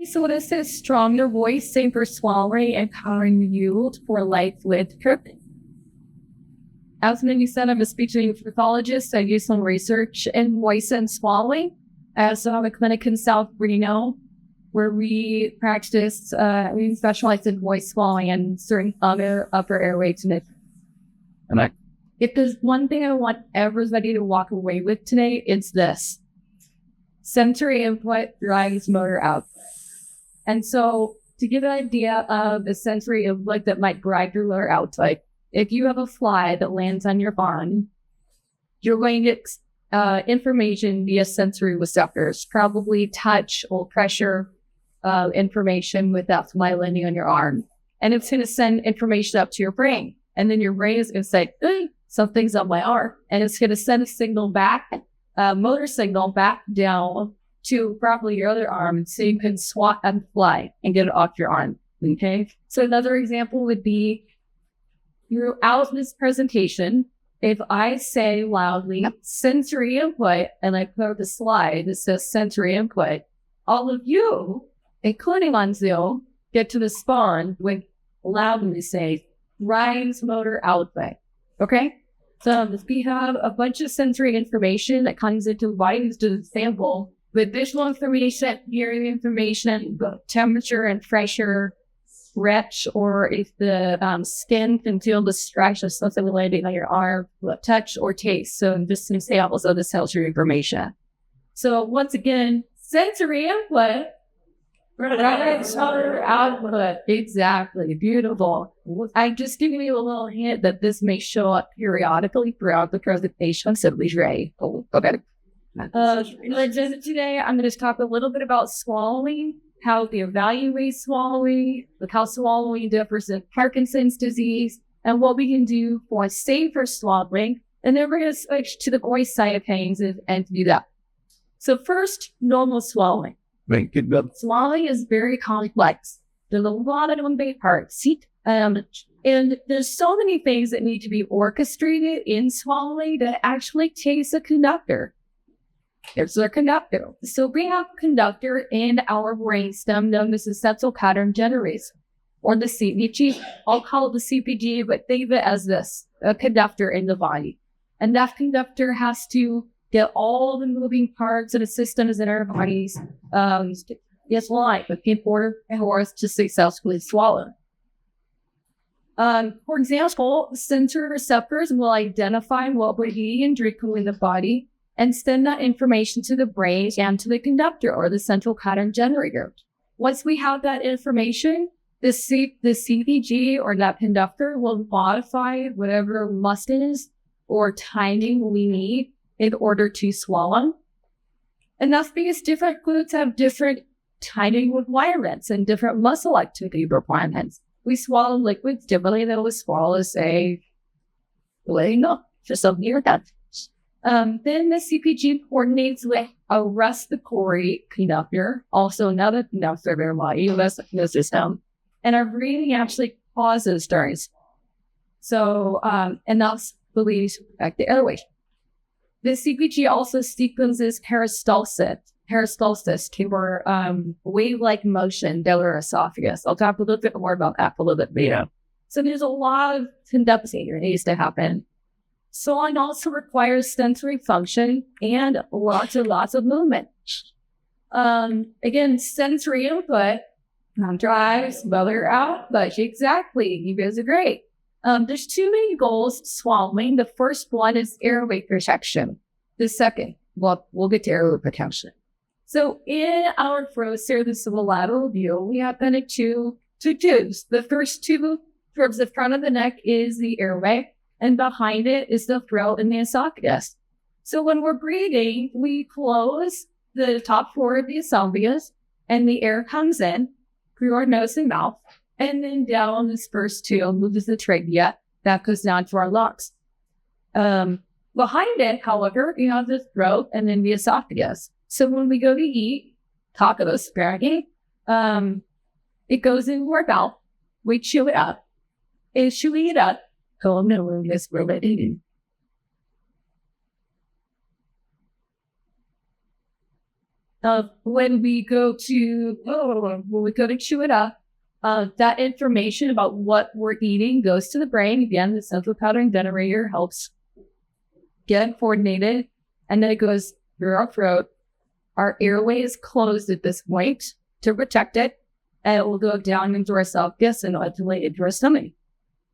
So this is stronger voice, safer swallowing, empowering you for life with purpose. As Mindy said, I'm a speech and pathologist. I do some research in voice and swallowing. I also have a clinic in South Reno where we specialize in voice swallowing and certain other upper airway conditions. And if there's one thing I want everybody to walk away with today, it's this. Sensory input drives motor output. And so to give an idea of the sensory input that might drive your motor output, if you have a fly that lands on your arm, you're going to get information via sensory receptors, probably touch or pressure information with that fly landing on your arm. And it's going to send information up to your brain. And then your brain is going to say, something's on my arm. And it's going to send a signal back, motor signal back down to probably your other arm so you can swat and fly and get it off your arm. Okay. So another example would be throughout this presentation, if I say loudly sensory input and I put up the slide that says sensory input, all of you, including on Zoom, get to respond with loudly say drives motor output. Okay? So if we have a bunch of sensory information that comes into bodies to the sample, with visual information, hearing information, temperature and pressure, stretch, or if the skin can feel the stretch of something landing on your arm, touch or taste. So just some examples of the sensory information. So once again, sensory input, output. Exactly. Beautiful. I'm just giving you a little hint that this may show up periodically throughout the presentation. So please ready. Okay. Today, I'm going to talk a little bit about swallowing, how we evaluate swallowing, how swallowing differs in Parkinson's disease, and what we can do for safer swallowing. And then we're going to switch to the voice side of things and do that. So first, normal swallowing. Swallowing is very complex. There's a lot of moving parts. And there's so many things that need to be orchestrated in swallowing that actually takes a conductor. There's a conductor. So we have a conductor in our brainstem known as the central pattern generator, or the CPG. I'll call it the CPG, but think of it as this, a conductor in the body. And that conductor has to get all the moving parts of the systems in our bodies line in order for us to successfully swallow. For example, sensory receptors will identify what we're eating and drinking in the body and send that information to the brain and to the conductor or the central pattern generator. Once we have that information, the CPG or that conductor will modify whatever muscles or timing we need in order to swallow. And that's because different foods have different timing requirements and different muscle activity requirements. We swallow liquids differently than we swallow, say, just something like that. Then the CPG coordinates with a respiratory conductor, also another conductor of our body, respiratory system, and our breathing actually pauses during swallowing. So, and that's believed to affect the airway. The CPG also sequences peristalsis to wave-like motion down our esophagus. I'll talk a little bit more about that a little bit later. So there's a lot of conducting that needs to happen. Swallowing also requires sensory function and lots of movement. Again, sensory input drives motor output. Exactly. You guys are great. There's two main goals to swallowing. The first one is airway protection. The second, we'll get to airway protection. So in our throat, this is a lateral view, we have kind of two tubes. The first tube towards the front of the neck is the airway, and behind it is the throat and the esophagus. So when we're breathing, we close the top floor of the esophagus, and the air comes in through our nose and mouth, and then down this first tube moves the trachea that goes down to our lungs. Behind it, however, you have the throat and then the esophagus. So when we go to eat, talk about asparagus, it goes into our mouth. We chew it up. And chewing it up, this related. When we go to chew it up, that information about what we're eating goes to the brain. Again, the central pattern generator helps get it coordinated, and then it goes through our throat. Our airway is closed at this point to protect it, and it will go down into our esophagus and ultimately into our stomach.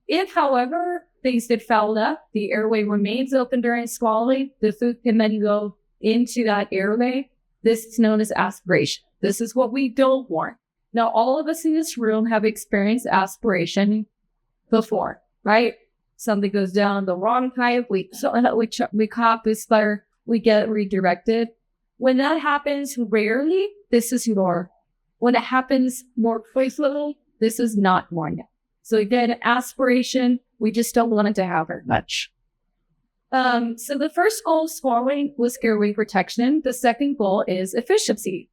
If, however, things get fouled up, the airway remains open during swallowing, the food can then go into that airway. This is known as aspiration. This is what we don't want. Now, all of us in this room have experienced aspiration before, right? Something goes down the wrong pipe, we cough, we sputter, we get redirected. When that happens rarely, this is normal. When it happens more frequently, this is not normal. So again, aspiration, we just don't want it to happen much. So the first goal of swallowing was airway protection. The second goal is efficiency.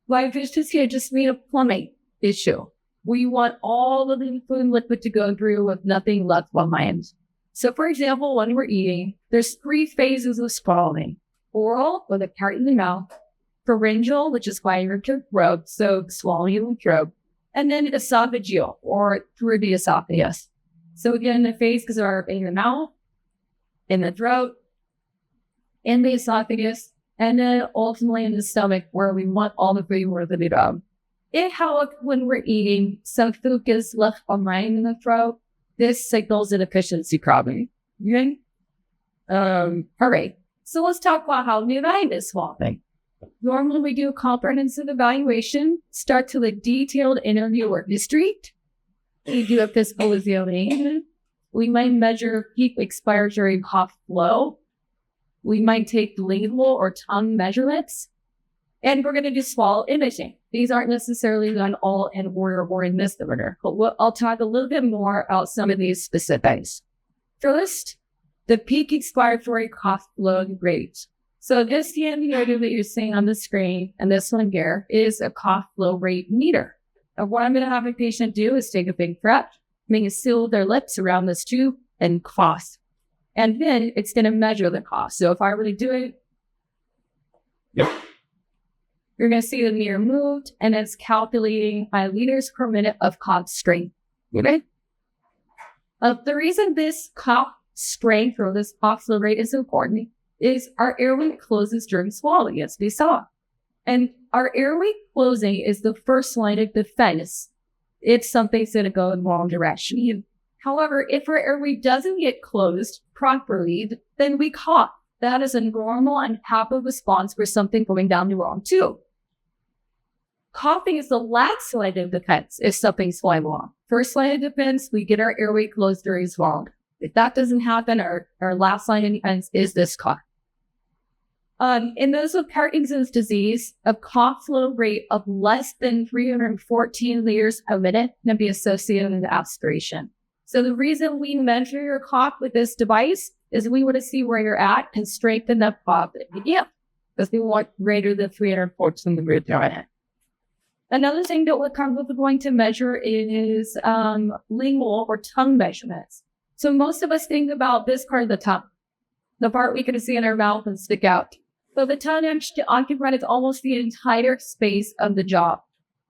By efficiency, I just mean a plumbing issue. We want all of the food and liquid to go through with nothing left behind. So for example, when we're eating, there's 3 phases of swallowing. Oral, with a part in the mouth. Pharyngeal, which is why you're your throat, so swallowing in the throat. And then esophageal, or through the esophagus. So again, the phases are in the mouth, in the throat, in the esophagus, and then ultimately in the stomach, where we want all the food to be done. If, however, when we're eating, some food gets left behind in the throat, this signals an efficiency problem. Okay? All right. So let's talk about how we evaluate swallowing. Normally, we do a comprehensive evaluation, start to the detailed interview or history. We do a physical examination. We might measure peak expiratory cough flow. We might take lingual or tongue measurements. And we're going to do swallow imaging. These aren't necessarily done all in order or in this order, but I'll talk a little bit more about some of these specifics. First, the peak expiratory cough flow rate. So this indicator that you're seeing on the screen and this one here is a cough flow rate meter. And what I'm going to have a patient do is take a big breath, make it seal their lips around this tube and cough. And then it's going to measure the cough. So if I were to do it, you're going to see the meter moved, and it's calculating my liters per minute of cough strength. Okay? The reason this cough strength or this cough flow rate is important is our airway closes during swallowing, as we saw. And our airway closing is the first line of defense if something's going to go in the wrong direction. However, if our airway doesn't get closed properly, then we cough. That is a normal and proper response for something going down the wrong tube. Coughing is the last line of defense if something's going wrong. First line of defense, we get our airway closed during swallowing. If that doesn't happen, our last line of defense is this cough. In those with Parkinson's disease, a cough flow rate of less than 314 liters a minute can be associated with aspiration. So the reason we measure your cough with this device is we want to see where you're at and strengthen that cough. Yeah, because we want greater than 314 liters a minute. Another thing that we're going to measure is lingual or tongue measurements. So most of us think about this part of the tongue, the part we can see in our mouth and stick out. But the tongue actually occupies almost the entire space of the jaw.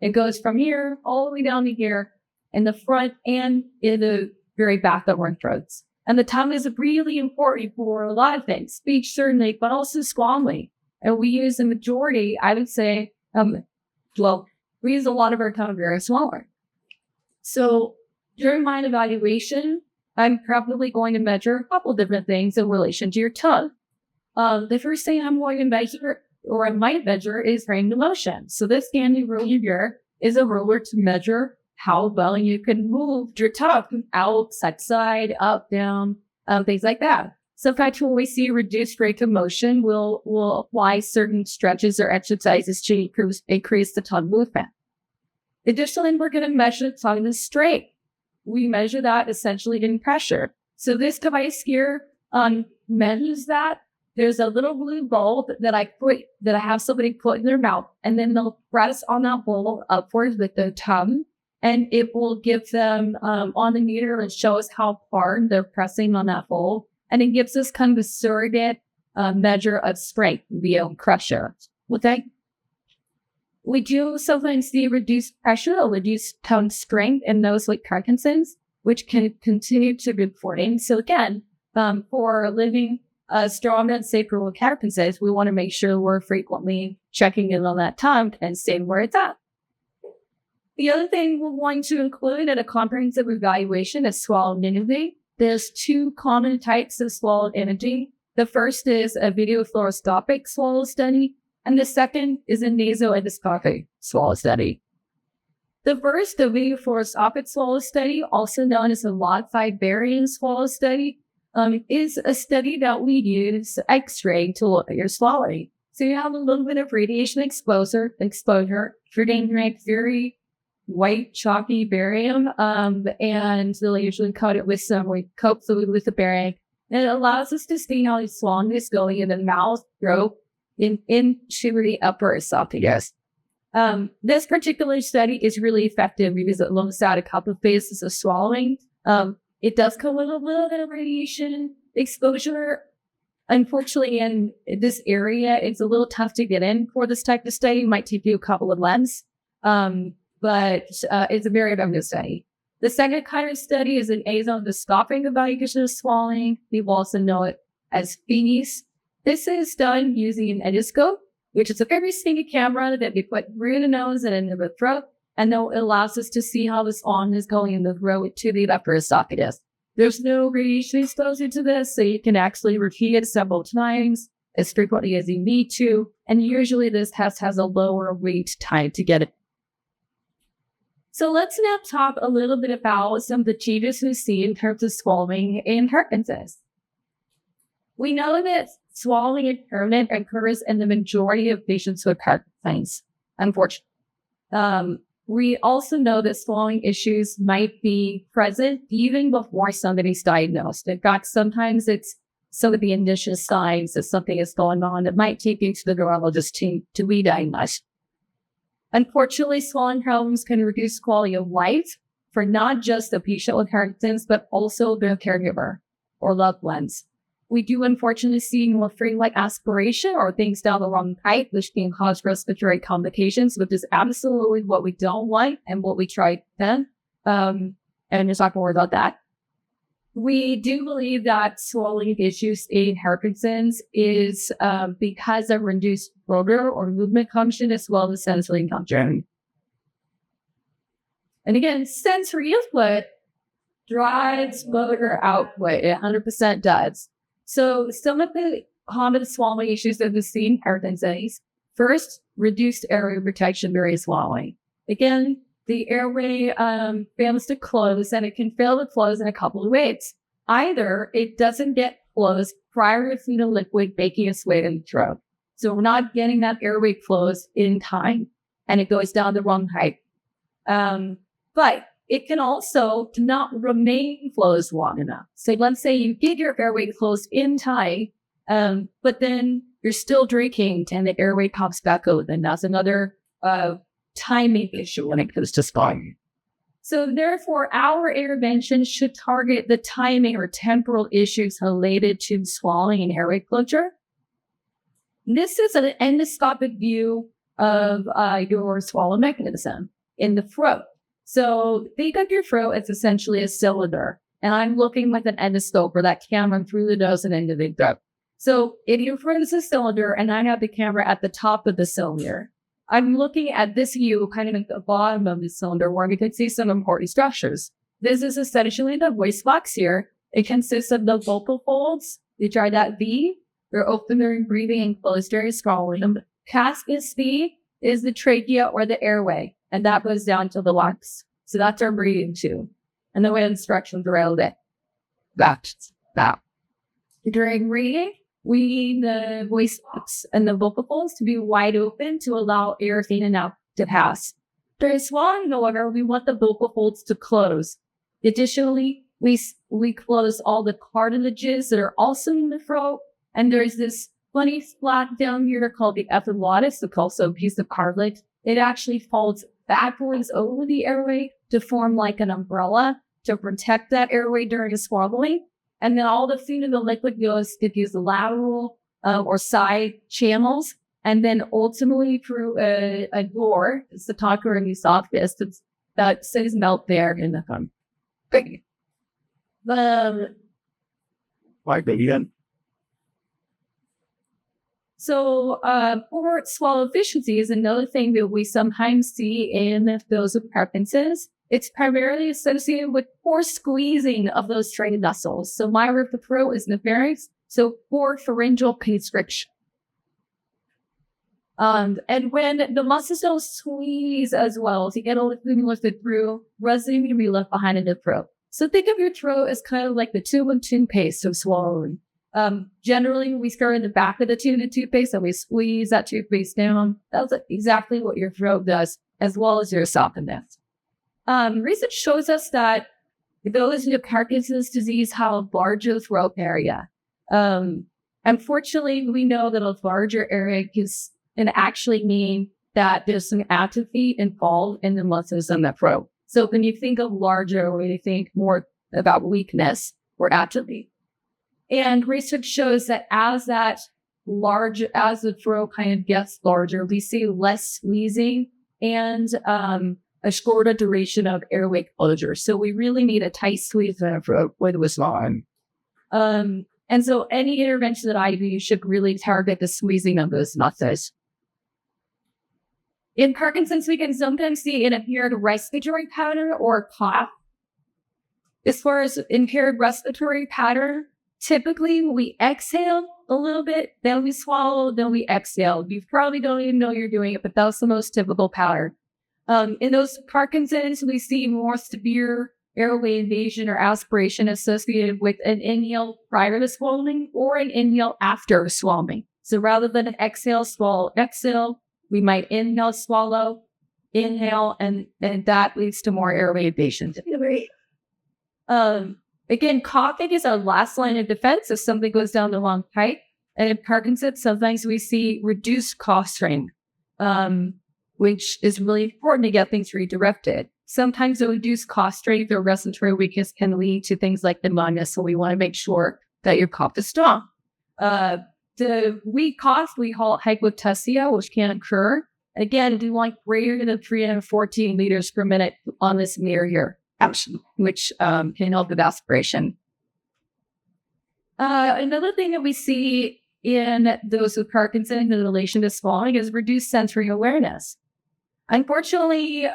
It goes from here all the way down to here in the front and in the very back of our throats. And the tongue is really important for a lot of things, speech certainly, but also swallowing. And we use the majority, I would say, we use a lot of our tongue during swallowing. So during my evaluation, I'm probably going to measure a couple different things in relation to your tongue. The first thing I'm going to measure, or I might measure, is range of motion. So this handy ruler here is a ruler to measure how well you can move your tongue out, side, up, down, things like that. Sometimes when we see reduced range of motion, we'll apply certain stretches or exercises to increase the tongue movement. Additionally, we're going to measure the tongue strength. We measure that essentially in pressure. So this device here measures that. There's a little blue ball that I have somebody put in their mouth, and then they'll press on that bowl upwards with their tongue, and it will give them on the meter and show us how hard they're pressing on that bowl, and it gives us kind of a surrogate measure of strength via pressure. Okay. We do sometimes see reduced pressure or reduced tongue strength in those with Parkinson's, which can continue to be important. So again, for living strong and safer with Parkinson's, we want to make sure we're frequently checking in on that tongue and seeing where it's at. The other thing we're going to include in a comprehensive evaluation is swallowed imaging. There's two common types of swallowed imaging. The first is a video fluoroscopic swallow study, and the second is a nasoendoscopic swallow study. The first, the video fluoroscopic swallow study, also known as a modified barium swallow study, is a study that we use X-ray to look at your swallowing. So you have a little bit of radiation exposure. You're going to make very white, chalky barium, and they'll usually coat it with coat fluid with the barium. And it allows us to see how the swallowing is going in the mouth, throat, into the upper esophagus. This particular study is really effective because it looks at a couple of phases of swallowing. It does come with a little bit of radiation exposure. Unfortunately, in this area, it's a little tough to get in for this type of study. It might take you a couple of months, but it's a very effective study. The second kind of study is an nasoendoscopic evaluation of swallowing. People also know it as FEES. This is done using an endoscope, which is a very skinny camera that we put through the nose and into the throat, and then it allows us to see how the swallowing is going in the throat to the upper esophagus. There's no radiation exposure to this, so you can actually repeat it several times as frequently as you need to, and usually this test has a lower wait time to get it. So let's now talk a little bit about some of the changes we see in terms of swallowing in Parkinson's. We know that swallowing impairment occurs in the majority of patients with Parkinson's, unfortunately. We also know that swallowing issues might be present even before somebody's diagnosed. In fact, sometimes it's some of the initial signs that something is going on that might take you to the neurologist to be diagnosed. Unfortunately, swallowing problems can reduce quality of life for not just the patient with Parkinson's, but also their caregiver or loved ones. We do unfortunately see more frequent aspiration or things down the wrong pipe, which can cause respiratory complications, which is absolutely what we don't want and what we try then. And just not going to worry about that. We do believe that swallowing issues in Parkinson's is because of reduced motor or movement function as well as sensory function. And again, sensory input drives motor output. It 100% does. So some of the common swallowing issues that we see in Parkinson's, first, reduced airway protection during swallowing. Again, the airway fails to close, and it can fail to close in a couple of ways. Either it doesn't get closed prior to fetal liquid making its way in the throat. So we're not getting that airway closed in time, and it goes down the wrong pipe. But it can also not remain closed long enough. So let's say you get your airway closed in time, but then you're still drinking and the airway pops back open. That's another timing issue when it comes to swallowing. So therefore, our intervention should target the timing or temporal issues related to swallowing and airway closure. This is an endoscopic view of your swallow mechanism in the throat. So think of your throat as essentially a cylinder, and I'm looking with an endoscope or that camera through the nose and into the throat. So if your throat is a cylinder and I have the camera at the top of the cylinder, I'm looking at this view kind of at the bottom of the cylinder where we can see some important structures. This is essentially the voice box here. It consists of the vocal folds, which are that V, they're open during breathing and closed during swallowing. Cascus V is the trachea or the airway, and that goes down to the lungs. So that's our breathing tube. And the way instructions around it. That's that. During breathing, we need the voice box and the vocal folds to be wide open to allow air in and out to pass. During swallowing, however, we want the vocal folds to close. Additionally, we close all the cartilages that are also in the throat. And there's this funny spot down here called the epiglottis, it's also a piece of cartilage. It actually folds backwards over the airway to form like an umbrella to protect that airway during swallowing. And then all the food in the liquid goes to these lateral or side channels and then ultimately through a door, it's the talker and esophagus that says melt there in the thumb. So, poor swallow efficiency is another thing that we sometimes see in those with Parkinson's. It's primarily associated with poor squeezing of those trained muscles. So, my roof of the throat is nefarious, so poor pharyngeal constriction. And when the muscles don't squeeze as well to get all the food lifted through, residue can be left behind in the throat. So think of your throat as kind of like the tube of toothpaste of swallowing. Generally, we start in the back of the tube of toothpaste and we squeeze that toothpaste down. That's exactly what your throat does, as well as your esophagus. Research shows us that those with Parkinson's disease have a larger throat area. Unfortunately, we know that a larger area can actually mean that there's some atrophy involved in the muscles in the throat. So when you think of larger, when you think more about weakness or atrophy. And research shows that as the throat kind of gets larger, we see less squeezing and a shorter duration of airway closure. So we really need a tight squeeze in the throat when it was long. And so any intervention that I do should really target the squeezing of those muscles. In Parkinson's, we can sometimes see an impaired respiratory pattern or cough. As far as impaired respiratory pattern, typically we exhale a little bit, then we swallow, then we exhale. You probably don't even know you're doing it, but that's the most typical pattern. In those Parkinson's, we see more severe airway invasion or aspiration associated with an inhale prior to swallowing or an inhale after swallowing. So rather than an exhale, swallow, exhale, we might inhale, swallow, inhale, and that leads to more airway invasion. Again, coughing is our last line of defense if something goes down the wrong pipe. And in Parkinson's, sometimes we see reduced cough strain, which is really important to get things redirected. Sometimes the reduced cough strain or respiratory weakness can lead to things like pneumonia, so we want to make sure that your cough is strong. The weak cough, we call it hypotusia, which can occur. Again, we want greater than 314 liters per minute on this meter action, which can help with aspiration. Another thing that we see in those with Parkinson's in relation to swallowing is reduced sensory awareness. Unfortunately,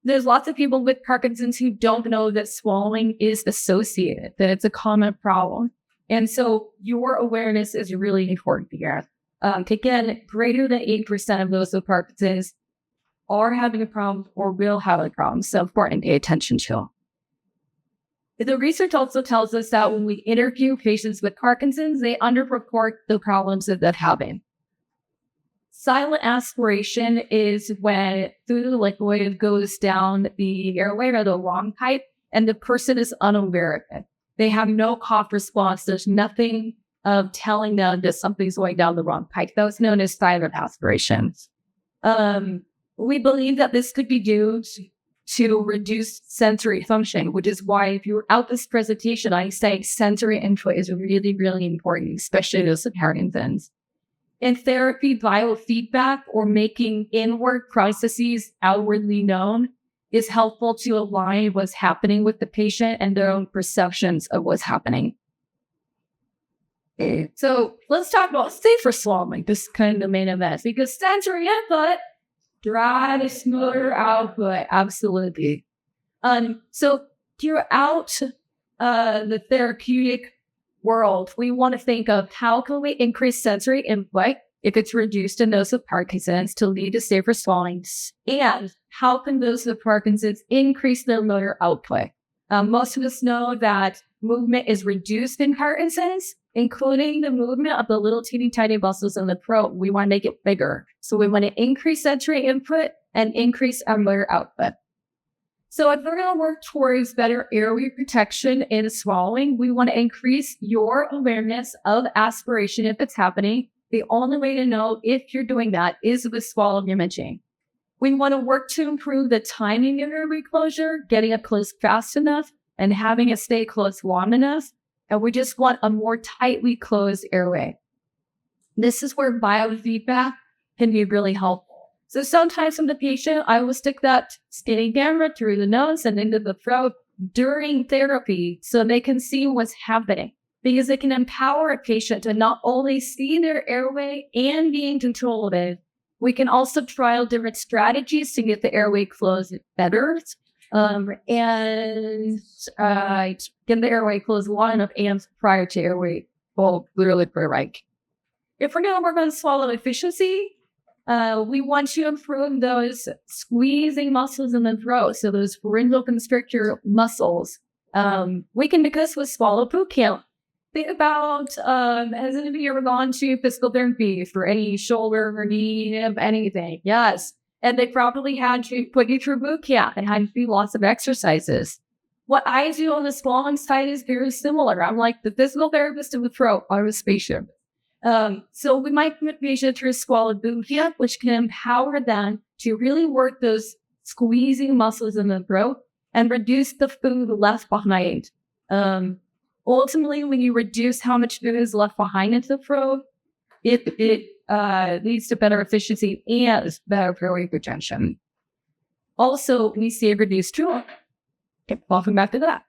there's lots of people with Parkinson's who don't know that swallowing is associated, that it's a common problem. And so your awareness is really important here. Again, greater than 8% of those with Parkinson's are having a problem or will have a problem. So important to pay attention to. The research also tells us that when we interview patients with Parkinson's, they underreport the problems that they're having. Silent aspiration is when food liquid goes down the airway or the long pipe and the person is unaware of it. They have no cough response. There's nothing of telling them that something's going down the wrong pipe. That's known as silent aspiration. We believe that this could be due to reduced sensory function, which is why if you're out this presentation, I say sensory input is really, really important, especially those with Parkinson's. In therapy, biofeedback or making inward processes outwardly known is helpful to align what's happening with the patient and their own perceptions of what's happening. So let's talk about safer swallowing. This is kind of the main event because sensory input drives motor output. Absolutely. So throughout the therapeutic world, we want to think of how can we increase sensory input if it's reduced in those with Parkinson's to lead to safer swallowing, and how can those with Parkinson's increase their motor output? Most of us know that movement is reduced in Parkinson's, including the movement of the little teeny tiny muscles in the throat. We want to make it bigger. So we want to increase sensory input and increase our motor output. So if we're going to work towards better airway protection in swallowing, we want to increase your awareness of aspiration if it's happening. The only way to know if you're doing that is with swallow imaging. We want to work to improve the timing of airway closure, getting it closed fast enough and having it stay closed long enough. And we just want a more tightly closed airway. This is where biofeedback can be really helpful. So sometimes with the patient, I will stick that skinny camera through the nose and into the throat during therapy so they can see what's happening, because it can empower a patient to not only see their airway and be in control of it. We can also trial different strategies to get the airway closed better, and get the airway closed long enough amps prior to airway, literally per rank. If we're going to work on swallow efficiency, we want to improve those squeezing muscles in the throat, so those pharyngeal constrictor muscles. We can do this with swallow boot camp. Think about, has anybody ever gone to physical therapy for any shoulder or knee, anything? Yes. And they probably had to put you through boot camp and had to do lots of exercises. What I do on the swallowing side is very similar. I'm like the physical therapist of the throat. I'm a patient. So we might put patients through swallow boot camp, which can empower them to really work those squeezing muscles in the throat and reduce the food left behind. Ultimately, when you reduce how much food is left behind in the throat, it leads to better efficiency and better airway retention. Also, we see a reduced drool. Okay, welcome back to that.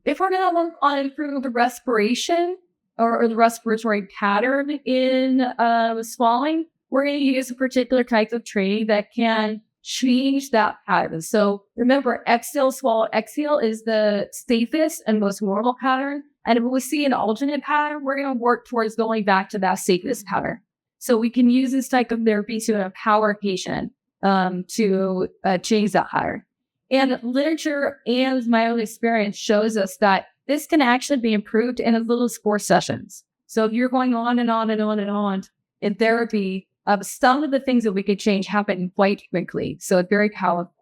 If we're going to look on improving the respiration or the respiratory pattern in swallowing, we're going to use a particular type of training that can change that pattern. So remember, exhale, swallow, exhale is the safest and most normal pattern. And if we see an alternate pattern, we're going to work towards going back to that safest pattern. So we can use this type of therapy to empower a patient to change that pattern. And literature and my own experience shows us that this can actually be improved in as little as 4 sessions. So if you're going on and on and on and on in therapy, some of the things that we could change happen quite quickly. So it's very powerful.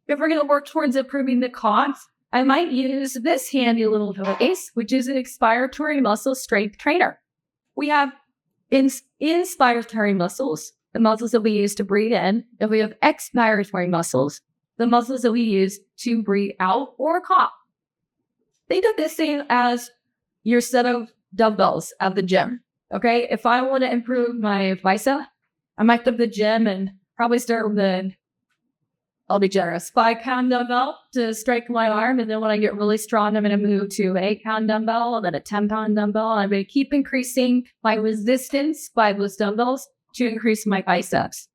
If we're going to work towards improving the cough, I might use this handy little device, which is an expiratory muscle strength trainer. We have inspiratory muscles, the muscles that we use to breathe in, and we have expiratory muscles, the muscles that we use to breathe out or cough. Think of this thing as your set of dumbbells at the gym. Okay, if I want to improve my bicep, I might go to the gym and probably start with I'll be generous, 5-pound dumbbell to strengthen my arm. And then when I get really strong, I'm going to move to an 8-pound dumbbell and then a 10-pound dumbbell. I'm going to keep increasing my resistance by those dumbbells to increase my biceps.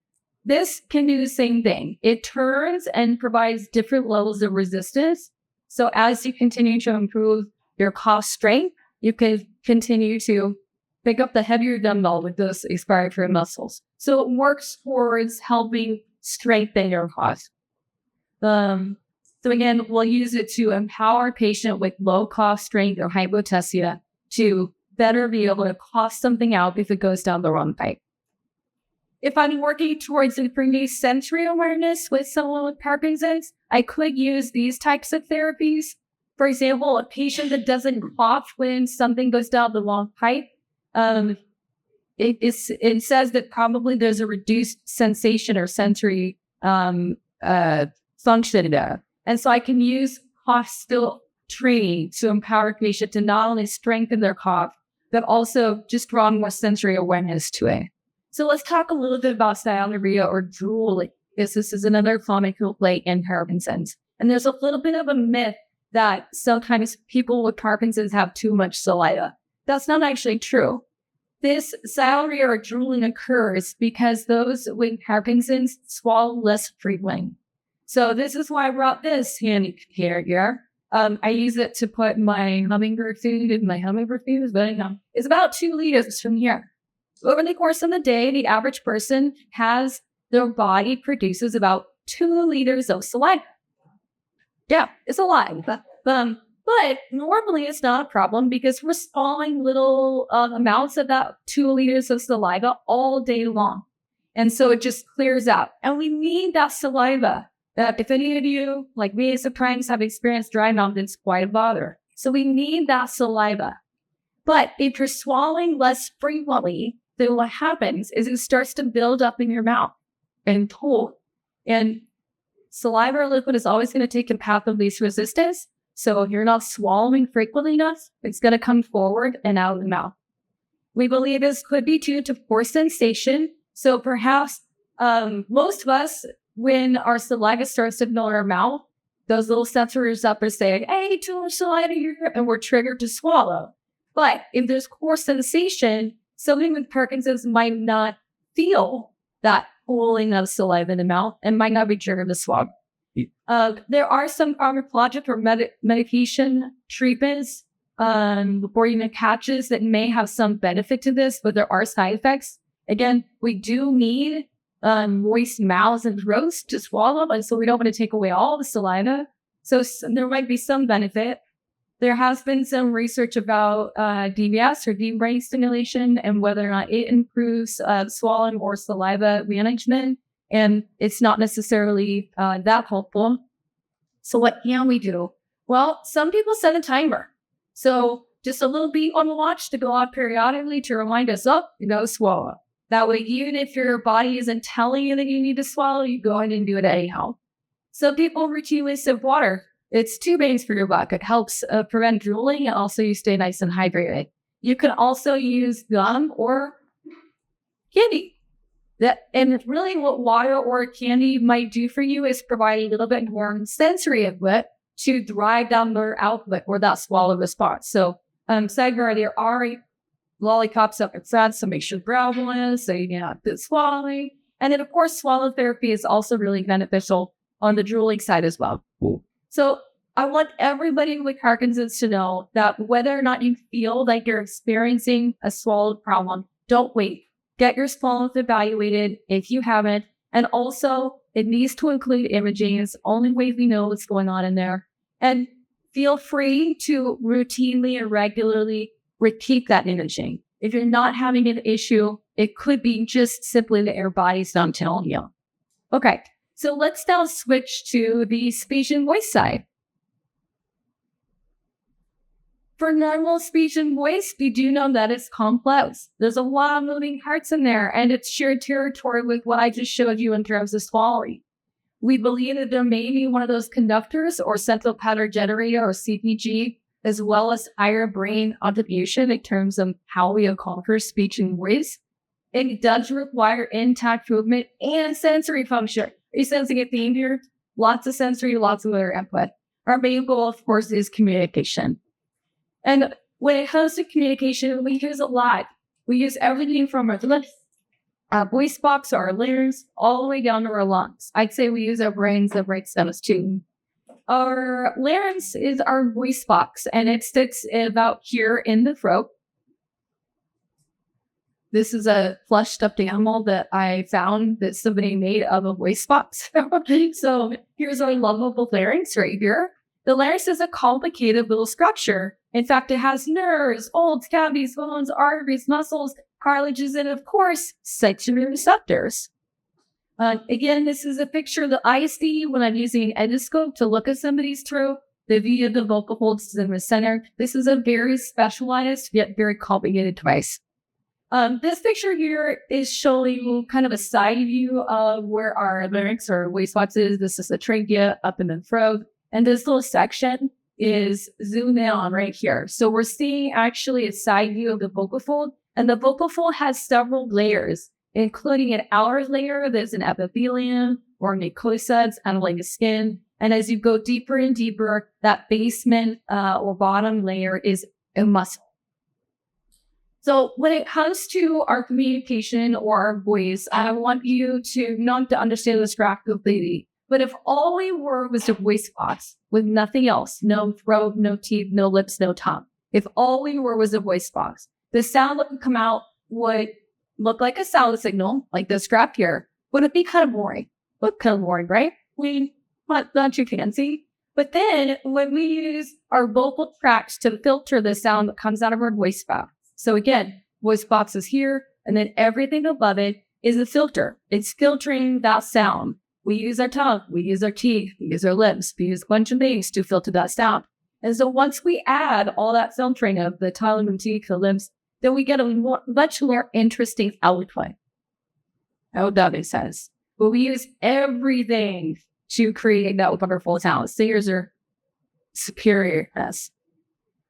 This can do the same thing. It turns and provides different levels of resistance. So as you continue to improve your cough strength, you can continue to pick up the heavier dumbbell with those expiratory muscles. So it works towards helping strengthen your cough. So again, we'll use it to empower a patient with low cough strength or hypotensia to better be able to cough something out if it goes down the wrong pipe. If I'm working towards improving sensory awareness with someone with Parkinson's, I could use these types of therapies. For example, a patient that doesn't cough when something goes down the wrong pipe, it says that probably there's a reduced sensation or sensory function there. And so I can use cough still training to empower a patient to not only strengthen their cough, but also just draw more sensory awareness to it. So let's talk a little bit about salivaria or drooling, because this is another common complaint in Parkinson's. And there's a little bit of a myth that sometimes people with Parkinson's have too much saliva. That's not actually true. This salivaria or drooling occurs because those with Parkinson's swallow less frequently. So this is why I brought this handy container here. I use it to put my hummingbird food in my hummingbird food, but it's about 2 liters from here. Over the course of the day, the average person their body produces about 2 liters of saliva. Yeah, it's a lot. But normally it's not a problem because we're swallowing little amounts of that 2 liters of saliva all day long. And so it just clears out. And we need that saliva. If any of you, like me, sometimes have experienced dry mouth, it's quite a bother. So we need that saliva. But if you're swallowing less frequently, then what happens is it starts to build up in your mouth and pull. And saliva or liquid is always going to take the path of least resistance. So if you're not swallowing frequently enough, it's going to come forward and out of the mouth. We believe this could be due to poor sensation. So perhaps most of us, when our saliva starts to fill our mouth, those little sensors up are saying, hey, too much saliva here, and we're triggered to swallow. But if there's poor sensation, somebody with Parkinson's might not feel that pooling of saliva in the mouth and might not be triggered to swallow. There are some pharmacologic or medication treatments or even patches that may have some benefit to this, but there are side effects. Again, we do need moist mouths and throats to swallow, and so we don't want to take away all the saliva. So there might be some benefit. There has been some research about DBS or deep brain stimulation and whether or not it improves swallowing or saliva management, and it's not necessarily that helpful. So what can we do? Well, some people set a timer. So just a little beep on the watch to go off periodically to remind us, swallow. That way, even if your body isn't telling you that you need to swallow, you go ahead and do it anyhow. Some people routinely sip water. It's 2 bangs for your buck. It helps prevent drooling, and also you stay nice and hydrated. You can also use gum or candy. And really what water or candy might do for you is provide a little bit more sensory input to drive down their output or that swallow response. So, sidebar, there are lollipops up inside, so make sure grab one so you get good swallowing. And then, of course, swallow therapy is also really beneficial on the drooling side as well. Cool. So I want everybody with Parkinson's to know that whether or not you feel like you're experiencing a swallow problem, don't wait. Get your swallows evaluated if you haven't. And also, it needs to include imaging. It's the only way we know what's going on in there. And feel free to routinely and regularly repeat that imaging. If you're not having an issue, it could be just simply that your body's not telling you. Okay, so let's now switch to the speech and voice side. For normal speech and voice, we do know that it's complex. There's a lot of moving parts in there, and it's shared territory with what I just showed you in terms of swallowing. We believe that there may be one of those conductors or central pattern generator or CPG, as well as higher brain attribution in terms of how we accomplish speech and voice. It does require intact movement and sensory function. Are you sensing a theme here? Lots of sensory, lots of other input. Our main goal, of course, is communication. And when it comes to communication, we use a lot. We use everything from our lips, our voice box, our larynx, all the way down to our lungs. I'd say we use our brains, the brain stems too. Our larynx is our voice box, and it sits about here in the throat. This is a plush stuffed animal that I found that somebody made of a voice box. So here's our lovable larynx right here. The larynx is a complicated little structure. In fact, it has nerves, folds, cavities, bones, arteries, muscles, cartilages, and of course, sensory receptors. Again, this is a picture that I see when I'm using an endoscope to look at somebody's throat. The view of the vocal folds is in the center. This is a very specialized yet very complicated device. This picture here is showing kind of a side view of where our larynx or voice box is. This is the trachea up in the throat. And this little section is zoomed in on right here. So we're seeing actually a side view of the vocal fold. And the vocal fold has several layers, including an outer layer that's an epithelium or mucosa, it's kind of like a skin. And as you go deeper and deeper, that basement or bottom layer is a muscle. So when it comes to our communication or our voice, I want you to not to understand this graph completely. But if all we were was a voice box with nothing else, no throat, no teeth, no lips, no tongue. If all we were was a voice box, the sound that would come out would look like a sound signal, like this graph here, but it'd be kind of boring. Look kind of boring, right? Not too fancy. But then when we use our vocal tracts to filter the sound that comes out of our voice box. So again, voice box is here, and then everything above it is a filter. It's filtering that sound. We use our tongue, we use our teeth, we use our lips, we use a bunch of things to filter that sound. And so once we add all that filtering of the tongue and teeth, the lips, then we get a much more interesting output. I hope that makes sense. But we use everything to create that wonderful sound. Singers are superior at us.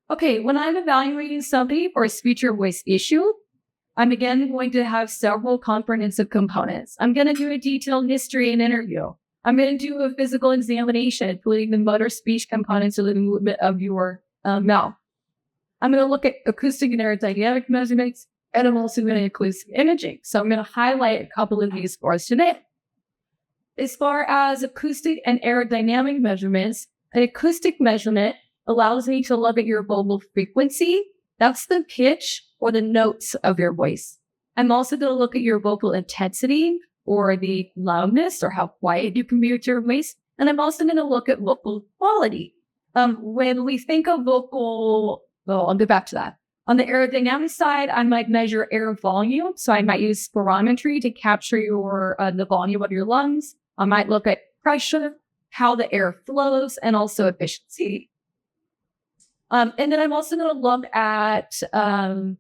Okay, when I'm evaluating somebody for a speech or voice issue, I'm again going to have several comprehensive components. I'm going to do a detailed history and interview. I'm going to do a physical examination, including the motor speech components of the movement of your mouth. I'm going to look at acoustic and aerodynamic measurements, and I'm also going to include some imaging. So I'm going to highlight a couple of these for us today. As far as acoustic and aerodynamic measurements, an acoustic measurement allows me to look at your vocal frequency. That's the pitch or the notes of your voice. I'm also going to look at your vocal intensity or the loudness or how quiet you can be with your voice. And I'm also going to look at vocal quality. When we think of vocal, well, I'll get back to that. On the aerodynamic side, I might measure air volume. So I might use spirometry to capture the volume of your lungs. I might look at pressure, how the air flows, and also efficiency. And then I'm also going to look at,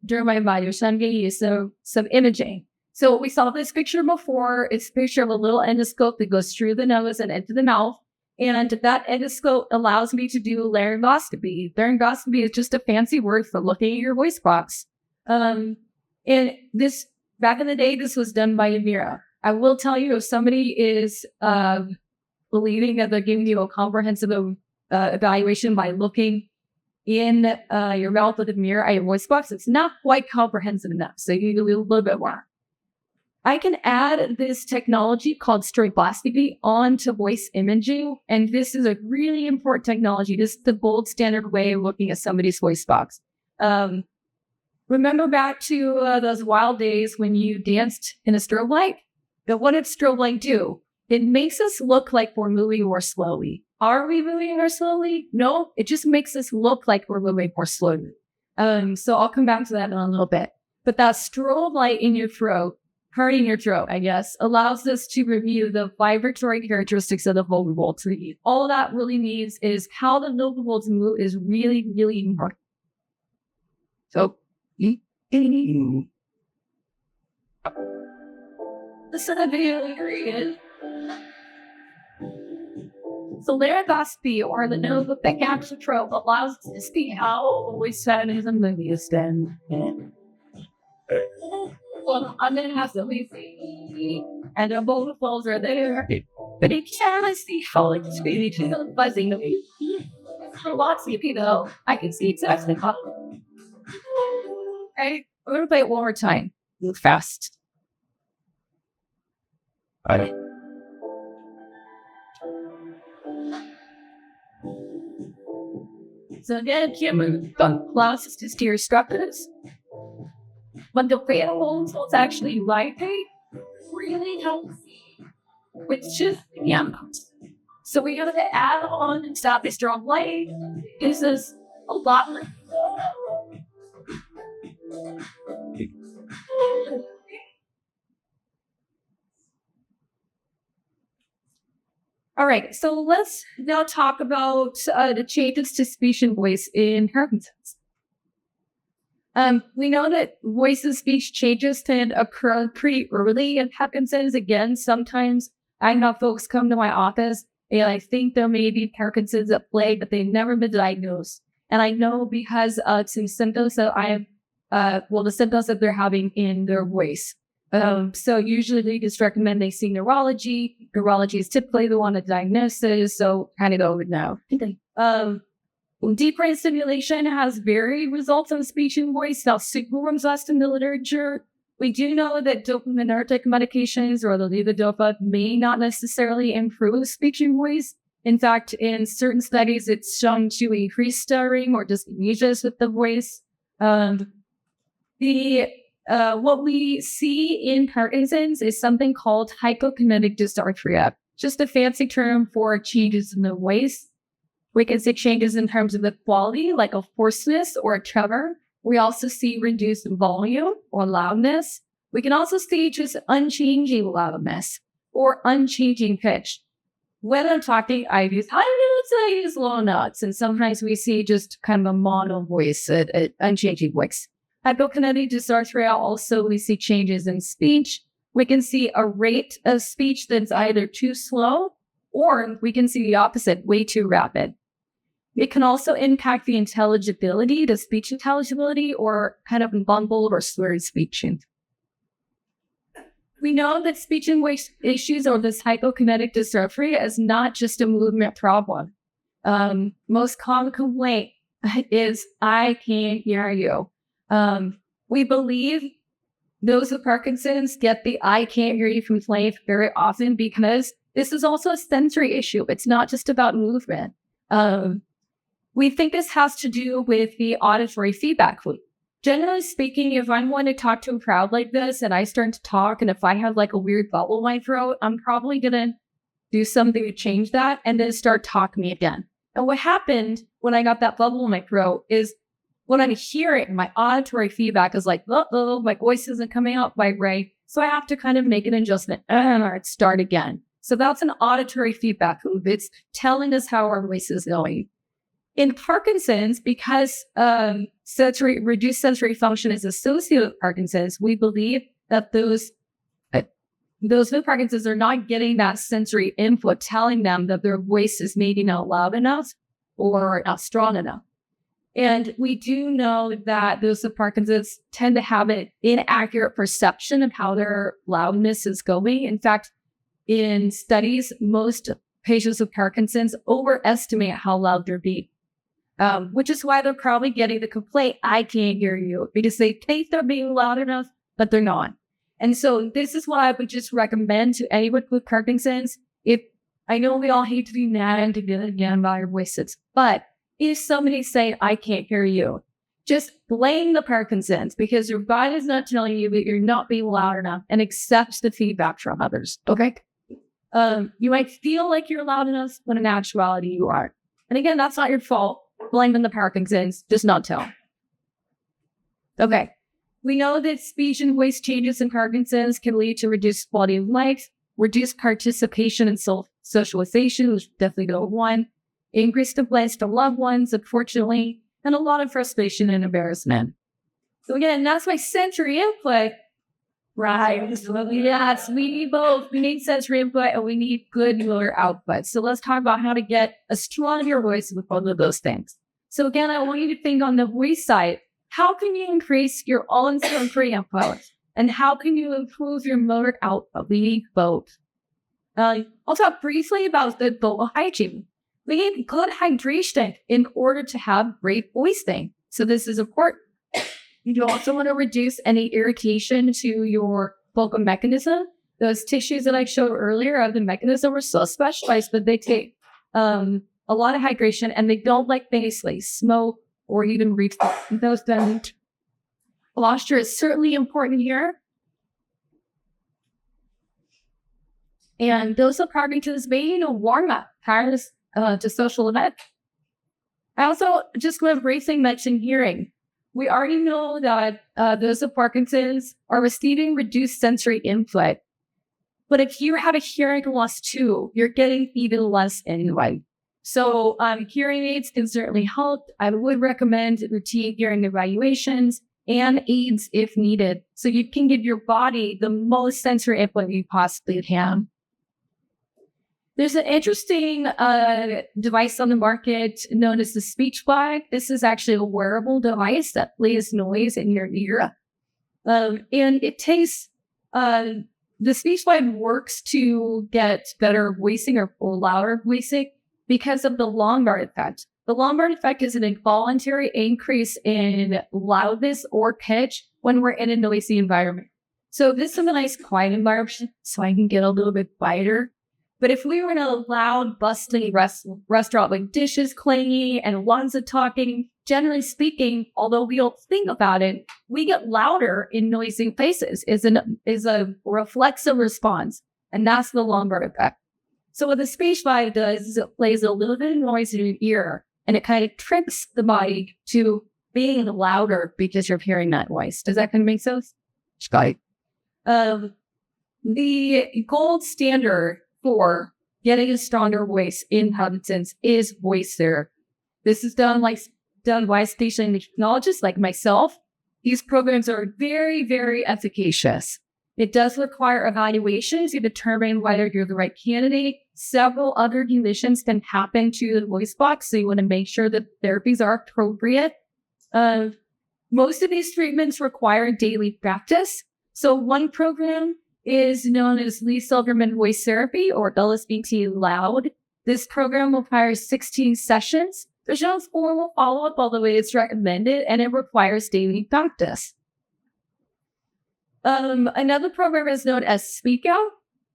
during my evaluation, I'm going to use some imaging. So we saw this picture before. It's a picture of a little endoscope that goes through the nose and into the mouth. And that endoscope allows me to do laryngoscopy. Laryngoscopy is just a fancy word for looking at your voice box. And this, back in the day, this was done by a mirror. I will tell you, if somebody is believing that they're giving you a comprehensive evaluation by looking in your mouth with a mirror at your voice box, it's not quite comprehensive enough. So you need to do a little bit more. I can add this technology called stroboscopy onto voice imaging. And this is a really important technology. This is the gold standard way of looking at somebody's voice box. Remember back to those wild days when you danced in a strobe light? But what did strobe light do? It makes us look like we're moving more slowly. Are we moving more slowly? No, it just makes us look like we're moving more slowly. So I'll come back to that in a little bit. But that strobe light in your throat, hurting your throat, I guess, allows us to review the vibratory characteristics of the vocal folds. All that really means is how the vocal folds move is really, really important. So, listen to video period. So laryngoscopy, or the nose with the capture throat, allows us to see how the voice sound is in the movie. Well, I'm going to have to leave and the vocal folds are there, but you can't see how it's really buzzing. For lots of people, I can see exactly how. Okay, we're going to play it one more time. Move fast. All right. So again, Kim got closest to your structures. But the fails was actually lightweight, really healthy, with just yams. So we have to add on and stop a strong light. This is a lot. All right, so let's now talk about the changes to speech and voice in Parkinson's. We know that voice and speech changes can occur pretty early in Parkinson's. Again, sometimes I have folks come to my office and I think there may be Parkinson's at play, but they've never been diagnosed. And I know because of some symptoms that the symptoms that they're having in their voice. So usually they just recommend they see neurology. Neurology is typically the one that diagnoses, so kind of go with no. Deep brain stimulation has varied results on speech and voice. Now, super robust in the literature. We do know that dopaminergic medications or the levodopa may not necessarily improve speech and voice. In fact, in certain studies, it's shown to increase stuttering or dyskinesias with the voice. What we see in Parkinson's is something called hypokinetic dysarthria, just a fancy term for changes in the voice. We can see changes in terms of the quality, like a hoarseness or a tremor. We also see reduced volume or loudness. We can also see just unchanging loudness or unchanging pitch. When I'm talking, I use high notes, I use low notes, and sometimes we see just kind of a mono voice, an unchanging voice. Hypokinetic dysarthria, also we see changes in speech. We can see a rate of speech that's either too slow, or we can see the opposite, way too rapid. It can also impact the intelligibility, the speech intelligibility, or kind of mumbled or slurred speech. We know that speech and voice issues or this hypokinetic dysarthria is not just a movement problem. Most common complaint is, I can't hear you. We believe those with Parkinson's get the I can't hear you complaint very often because this is also a sensory issue. It's not just about movement. We think this has to do with the auditory feedback loop. Generally speaking, if I want to talk to a crowd like this and I start to talk, and if I have like a weird bubble in my throat, I'm probably going to do something to change that and then start talking again. And what happened when I got that bubble in my throat is when I'm hearing, my auditory feedback is like, uh-oh, my voice isn't coming out quite right. So I have to kind of make an adjustment and start again. So that's an auditory feedback loop. It's telling us how our voice is going. In Parkinson's, because reduced sensory function is associated with Parkinson's, we believe that those with Parkinson's are not getting that sensory input telling them that their voice is maybe not loud enough or not strong enough. And we do know that those with Parkinson's tend to have an inaccurate perception of how their loudness is going. In fact, in studies, most patients with Parkinson's overestimate how loud they're being. Which is why they're probably getting the complaint, I can't hear you, because they think they're being loud enough, but they're not. And so this is what I would just recommend to anyone with Parkinson's. If I know we all hate to be nagged again by our voices, but if somebody's saying, I can't hear you, just blame the Parkinson's because your body is not telling you that you're not being loud enough, and accept the feedback from others, okay? You might feel like you're loud enough, but in actuality you aren't. And again, that's not your fault. Blaming the Parkinson's, just not tell. Okay. We know that speech and voice changes in Parkinson's can lead to reduced quality of life, reduced participation in socialization, which is definitely number one, increased complaints to loved ones, unfortunately, and a lot of frustration and embarrassment. So again, that's my sensory input. Right. So yes, we need both. We need sensory input and we need good motor output. So let's talk about how to get a stronger voice with both of those things. So again, I want you to think on the voice side. How can you increase your own sensory input? And how can you improve your motor output? We need both. I'll talk briefly about the vocal hygiene. We need good hydration in order to have great voicing. So this is important. You also want to reduce any irritation to your vocal mechanism. Those tissues that I showed earlier of the mechanism are so specialized, but they take a lot of hydration and they don't like things like smoke or even reach those things. Posture is certainly important here. And those are Parkinson's being a warm-up prior to social events. I also just want to briefly mention hearing. We already know that those with Parkinson's are receiving reduced sensory input. But if you have a hearing loss too, you're getting even less anyway. So hearing aids can certainly help. I would recommend routine hearing evaluations and aids if needed, so you can give your body the most sensory input you possibly can. There's an interesting device on the market known as the speech flag. This is actually a wearable device that plays noise in your ear. And it takes, the speech flag works to get better voicing or louder voicing because of the Lombard effect. The Lombard effect is an involuntary increase in loudness or pitch when we're in a noisy environment. So this is a nice quiet environment, so I can get a little bit quieter. But if we were in a loud, bustling restaurant with dishes clanging and lots of talking, generally speaking, although we don't think about it, we get louder in noisy places. Is a reflexive response, and that's the Lombard effect. So what the speech flag does is it plays a little bit of noise in your ear, and it kind of tricks the body to being louder because you're hearing that noise. Does that kind of make sense? Right. The gold standard for getting a stronger voice in Parkinson's is voice therapy. This is done by speech language technologists like myself. These programs are very, very efficacious. It does require evaluations to determine whether you're the right candidate. Several other conditions can happen to the voice box, so you want to make sure that therapies are appropriate. Most of these treatments require daily practice. So one program is known as Lee Silverman Voice Therapy, or LSVT Loud. This program requires 16 sessions. There's no formal follow-up, although it is recommended, and it requires daily practice. Another program is known as Speak Out.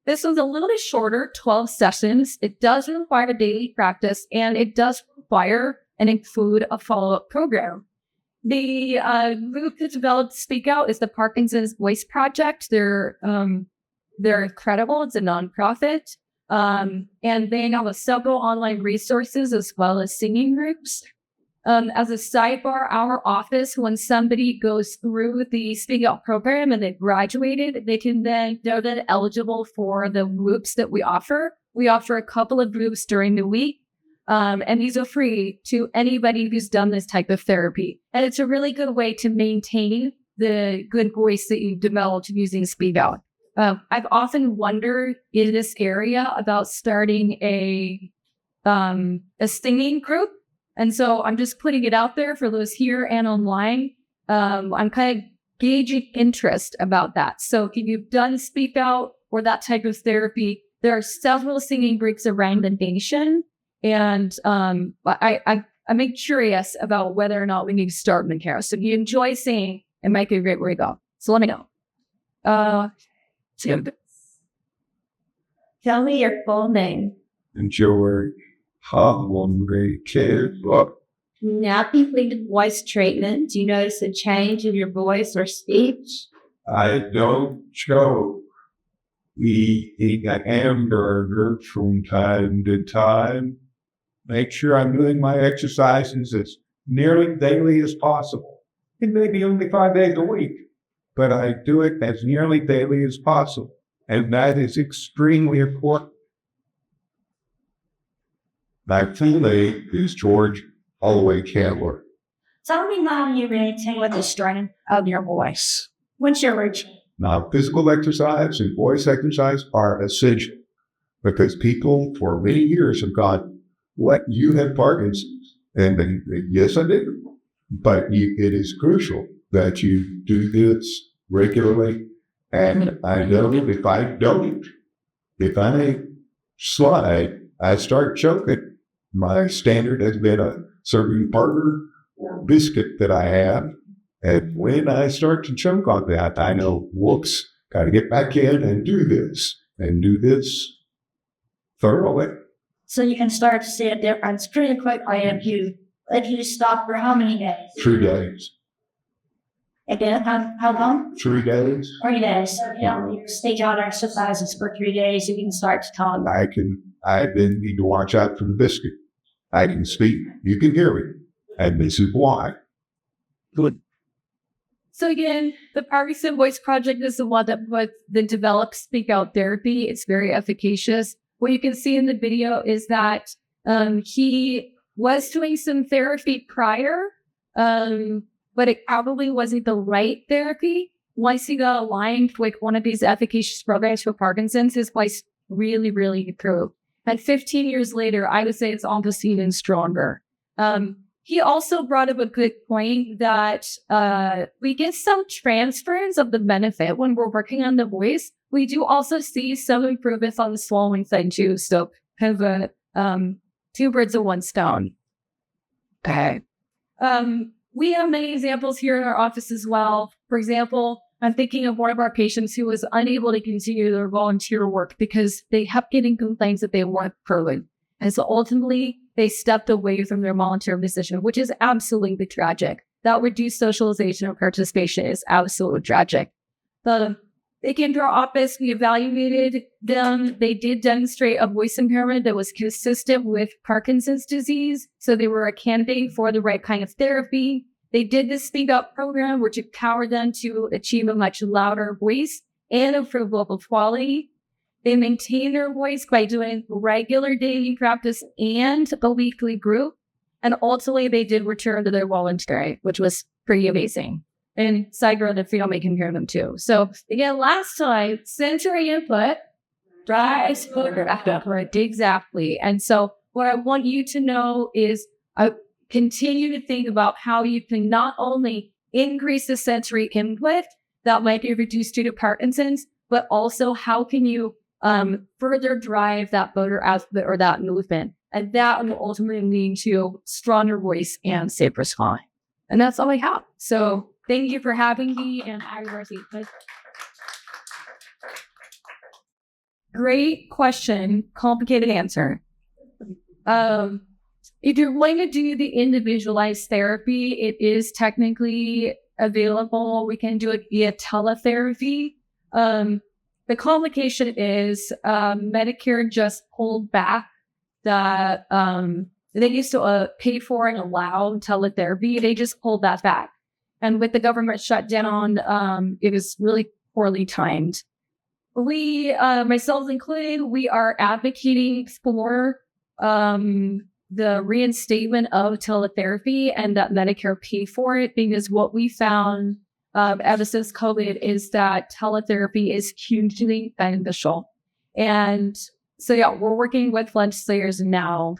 This one's a little bit shorter, 12 sessions. It does require daily practice, and it does require and include a follow-up program. The group that developed Speak Out is the Parkinson's Voice Project. They're incredible. It's a nonprofit. And they have several online resources as well as singing groups. As a sidebar, our office, when somebody goes through the Speak Out program and they've graduated, they're then eligible for the groups that we offer. We offer a couple of groups during the week. And these are free to anybody who's done this type of therapy. And it's a really good way to maintain the good voice that you've developed using Speak Out. I've often wondered in this area about starting a singing group. And so I'm just putting it out there for those here and online. I'm kind of gauging interest about that. So if you've done Speak Out or that type of therapy, there are several singing groups around the nation. And I'm curious about whether or not we need to start in the care. So if you enjoy singing, it might be a great way to go. So let me know. Tell me your full name. George Hungry Kid. Now completed voice treatment. Do you notice a change in your voice or speech? I don't choke. We eat a hamburger from time to time. Make sure I'm doing my exercises as nearly daily as possible. It may be only 5 days a week, but I do it as nearly daily as possible. And that is extremely important. My full name is George Holloway Candler. Tell me how you maintain with the strength of your voice. What's your routine? Now, physical exercise and voice exercise are essential because people for many years have gone, what, you have Parkinson's? And yes, I do. But it is crucial that you do this regularly. And I know if I slide, I start choking. My standard has been a certain burger or biscuit that I have. And when I start to choke on that, I know, whoops, got to get back in and do this thoroughly. So you can start to see a difference pretty quickly if you stop for how many days? 3 days. Again, how long? 3 days. 3 days. So you stage out exercises for 3 days, you can start to talk. I then need to watch out for the biscuit. I can speak. You can hear me. And this is why. Good. So again, the Parkinson Voice Project is the one that developed Speak Out therapy. It's very efficacious. What you can see in the video is that he was doing some therapy prior, but it probably wasn't the right therapy. Once he got aligned with one of these efficacious programs for Parkinson's, his voice really, really improved. And 15 years later, I would say it's almost even stronger. He also brought up a good point that we get some transference of the benefit when we're working on the voice. We do also see some improvements on the swallowing side too. So kind of two birds with one stone. Okay. We have many examples here in our office as well. For example, I'm thinking of one of our patients who was unable to continue their volunteer work because they kept getting complaints that they weren't proven. And so ultimately, they stepped away from their volunteer position, which is absolutely tragic. That reduced socialization and participation is absolutely tragic. They came to our office, we evaluated them. They did demonstrate a voice impairment that was consistent with Parkinson's disease. So they were a candidate for the right kind of therapy. They did the Speak Up program, which empowered them to achieve a much louder voice and improve vocal quality. They maintained their voice by doing regular daily practice and a weekly group. And ultimately, they did return to their voluntary, which was pretty amazing. And sidebar, the family can hear them too. So again, last time, sensory input drives right, exactly. And so what I want you to know is continue to think about how you can not only increase the sensory input that might be reduced due to Parkinson's, but also how can you further drive that voter output or that movement. And that will ultimately lead to stronger voice and safer schooling. And that's all I have. So thank you for having me. And I will Great question, complicated answer. If you're going to do the individualized therapy, it is technically available. We can do it via teletherapy. The complication is Medicare just pulled back that they used to pay for and allow teletherapy. They just pulled that back. And with the government shutdown, it was really poorly timed. We, myself included, we are advocating for the reinstatement of teletherapy and that Medicare pay for it, because what we found ever since COVID is that teletherapy is hugely beneficial. And so, yeah, we're working with legislators now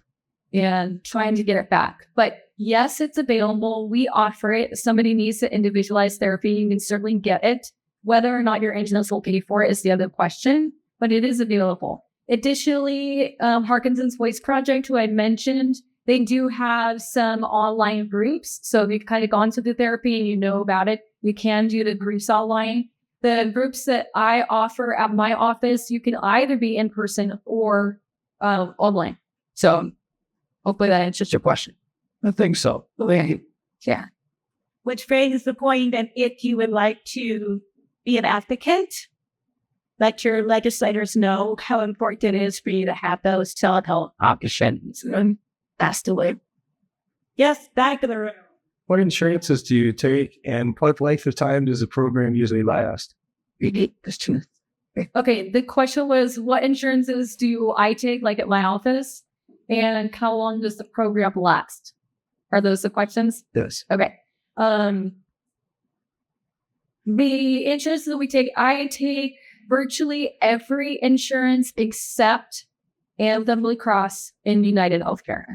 and trying to get it back. But yes, it's available. We offer it. If somebody needs the individualized therapy, you can certainly get it. Whether or not your insurance will pay for it is the other question, but it is available. Additionally, Parkinson's Voice Project, who I mentioned, they do have some online groups. So if you've kind of gone to the therapy and you know about it, you can do the groups online. The groups that I offer at my office, you can either be in person or online. So hopefully that answers your question. I think so. Yeah. Which raises the point that if you would like to be an advocate, let your legislators know how important it is for you to have those telehealth options. And that's the way. Yes, back to the room. What insurances do you take, and what length of time does the program usually last? Okay, the question was, what insurances do I take, like at my office, and how long does the program last? Are those the questions? Yes. Okay. The insurance that we take, I take virtually every insurance except Anthem, Blue Cross, and United Healthcare.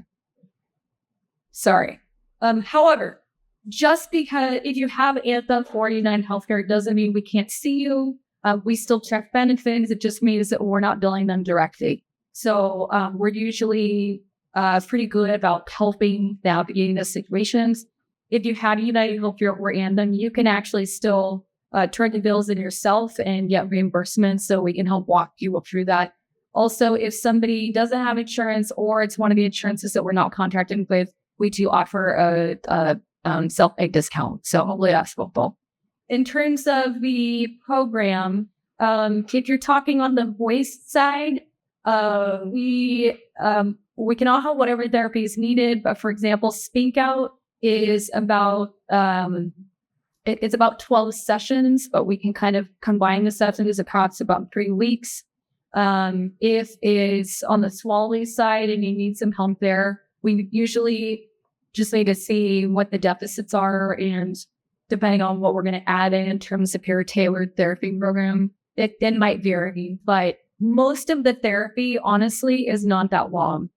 Sorry. However, just because if you have Anthem or United Healthcare doesn't mean we can't see you. We still check benefits. It just means that we're not billing them directly. So we're usually pretty good about helping navigating the situations. If you have United Healthcare or Anthem, you can actually still turn the bills in yourself and get reimbursement, so we can help walk you through that. Also, if somebody doesn't have insurance or it's one of the insurances that we're not contracted with, we do offer a self-pay discount. So hopefully that's helpful. In terms of the program, if you're talking on the voice side, we can offer whatever therapy is needed. But for example, Speak Out is about it's about 12 sessions, but we can kind of combine the sessions across about 3 weeks. If it's on the swallowing side and you need some help there, we usually just need to see what the deficits are, and depending on what we're going to add in terms of your tailored therapy program, it might vary. But most of the therapy, honestly, is not that long.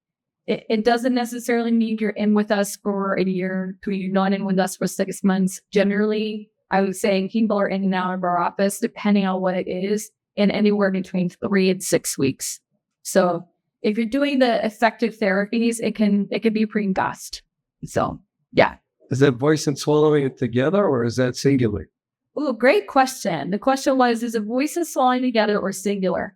It doesn't necessarily mean you're in with us for a year, you're not in with us for 6 months. Generally, I would say people are in and out of our office, depending on what it is, in anywhere between 3 and 6 weeks. So if you're doing the effective therapies, it can be pretty fast. So, yeah. Is that voice and swallowing it together, or is that singular? Oh, great question. The question was, is it voice and swallowing together or singular?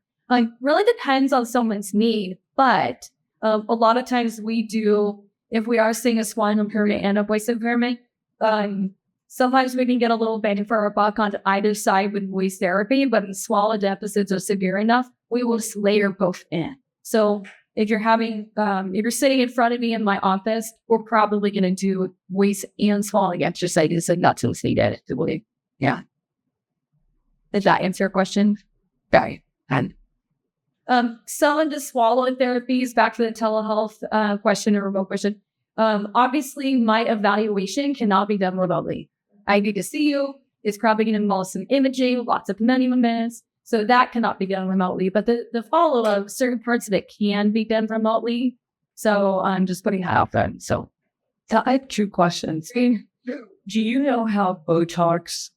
Really depends on someone's need, but a lot of times we do, if we are seeing a swallowing impairment and a voice impairment, sometimes we can get a little bang for our buck on either side with voice therapy, but the swallow deficits are severe enough, we will just layer both in. So if you're sitting in front of me in my office, we're probably going to do voice and swallowing exercises and not to see that. Yeah. Did that answer your question? Right. And some of the swallowing therapies, back to the telehealth question or remote question. Obviously, my evaluation cannot be done remotely. I need to see you. It's probably going to involve some imaging, lots of measurements. So that cannot be done remotely. But the follow-up, certain parts of it can be done remotely. So I'm just putting that out there. So I have 2 questions. Do you know how Botox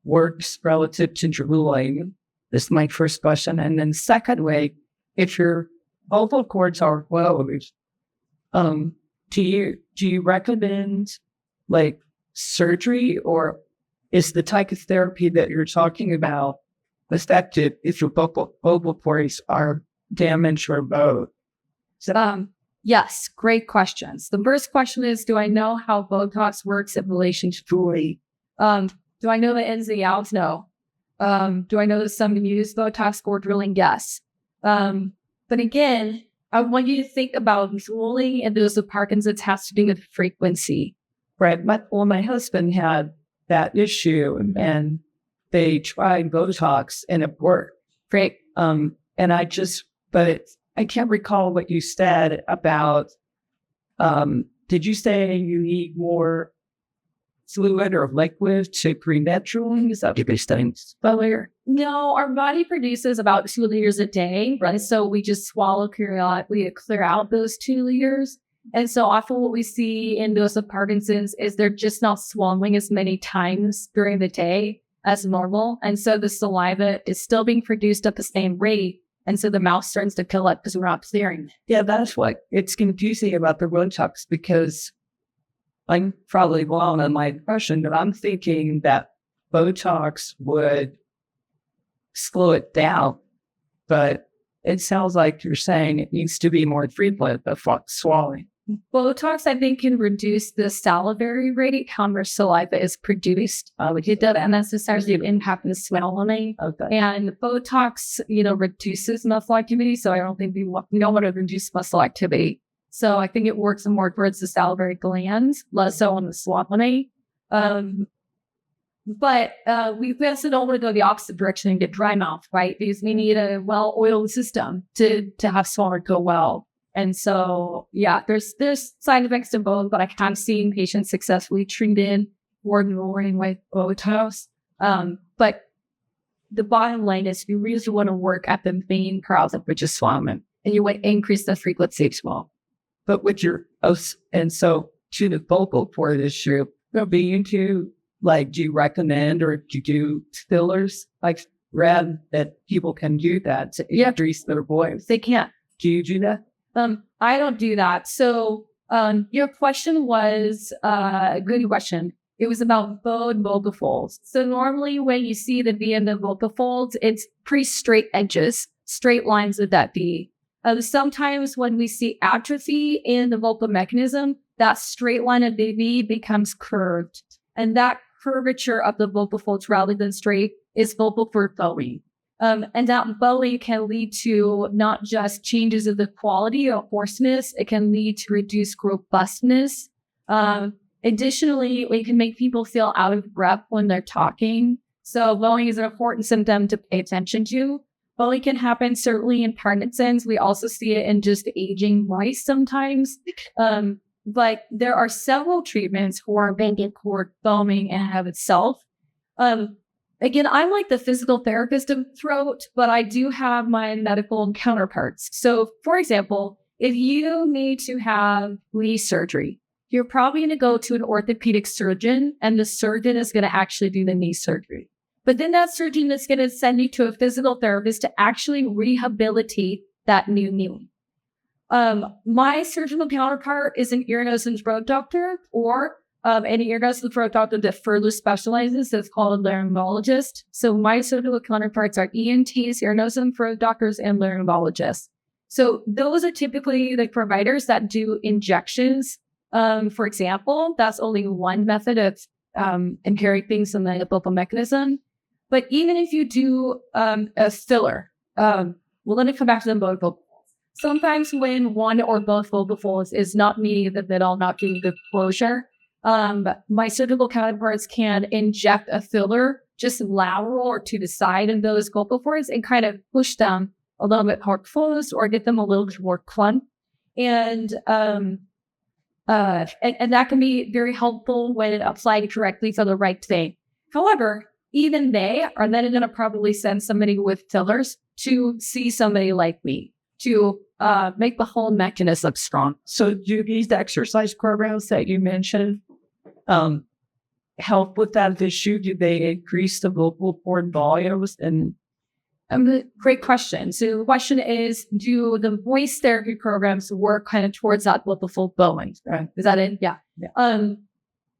works relative to drooling? This is my first question. And then secondly, if your vocal cords are closed, do you recommend like surgery, or is the type of therapy that you're talking about effective if your vocal cords are damaged or both? Yes, great questions. The first question is, do I know how Botox works in relation to jewelry? Do I know the ins and the outs? No. Do I know that some use Botox for drilling? Yes. But again, I want you to think about jewelry and those with Parkinson's has to do with frequency. Right. My husband had that issue and they tried Botox and it worked. Great. But I can't recall what you said about, did you say you need more fluid or liquid to prevent drooling? Is that what you're saying earlier? No, our body produces about 2 liters a day, right? So we just swallow periodically to clear out those 2 liters. And so often what we see in those with Parkinson's is they're just not swallowing as many times during the day as normal. And so the saliva is still being produced at the same rate. And so the mouth starts to fill up because we're not clearing. Yeah, that's what it's confusing about the Botox, because I'm probably wrong on my impression, but I'm thinking that Botox would slow it down. But it sounds like you're saying it needs to be more frequent before swallowing. Botox, I think, can reduce the salivary rate, how much saliva is produced. It doesn't necessarily impact the swallowing. Okay. And Botox, reduces muscle activity. So I don't think we don't want to reduce muscle activity. So I think it works more towards the salivary glands, less so on the swallowing. But we also don't want to go the opposite direction and get dry mouth, right? Because we need a well-oiled system to have swallowing go well. And so, yeah, there's side effects to both, but I have seen patients successfully treated or lowering with Botox. But the bottom line is you really want to work at the main cause, which is swallowing, and you want to increase the frequency of swallow. But with your, and so to the vocal cord issue, do you recommend or do you do fillers? Like, rather that people can do that to increase their voice. They can't. Do you do that? I don't do that. So your question was a good question. It was about bowed vocal folds. So normally when you see the V in the vocal folds, it's pretty straight edges, straight lines with that V. Sometimes when we see atrophy in the vocal mechanism, that straight line of the V becomes curved. And that curvature of the vocal folds rather than straight is vocal cord bowing. And that bowing can lead to not just changes of the quality or hoarseness, it can lead to reduced robustness. Additionally, it can make people feel out of breath when they're talking. So bowing is an important symptom to pay attention to. Bowing can happen certainly in Parkinson's. We also see it in just aging mice sometimes. But there are several treatments for vocal cord bowing and have itself. Again, I'm like the physical therapist of throat, but I do have my medical counterparts. So, for example, if you need to have knee surgery, you're probably going to go to an orthopedic surgeon, and the surgeon is going to actually do the knee surgery. But then that surgeon is going to send you to a physical therapist to actually rehabilitate that new knee. My surgical counterpart is an ear, nose, and throat doctor, or an ear, nose, and throat doctor that further specializes. That's called a laryngologist. So my surgical counterparts are ENTs, ear, nose, and throat doctors, and laryngologists. So those are typically the providers that do injections. For example, that's only one method of impairing things in the vocal mechanism. But even if you do a filler, well, let me come back to the vocal folds. Sometimes when one or both vocal folds is not meeting the middle, not doing the closure, my surgical counterparts can inject a filler just lateral or to the side of those vocal folds and kind of push them a little bit more close or get them a little bit more clump. And that can be very helpful when applied correctly for the right thing. However, even they are then going to probably send somebody with fillers to see somebody like me to make the whole mechanism strong. So do these exercise programs that you mentioned help with that issue? Do they increase the vocal cord volumes? And Great question. So the question is, do the voice therapy programs work kind of towards that fold bowing? Right? Is that it? Yeah.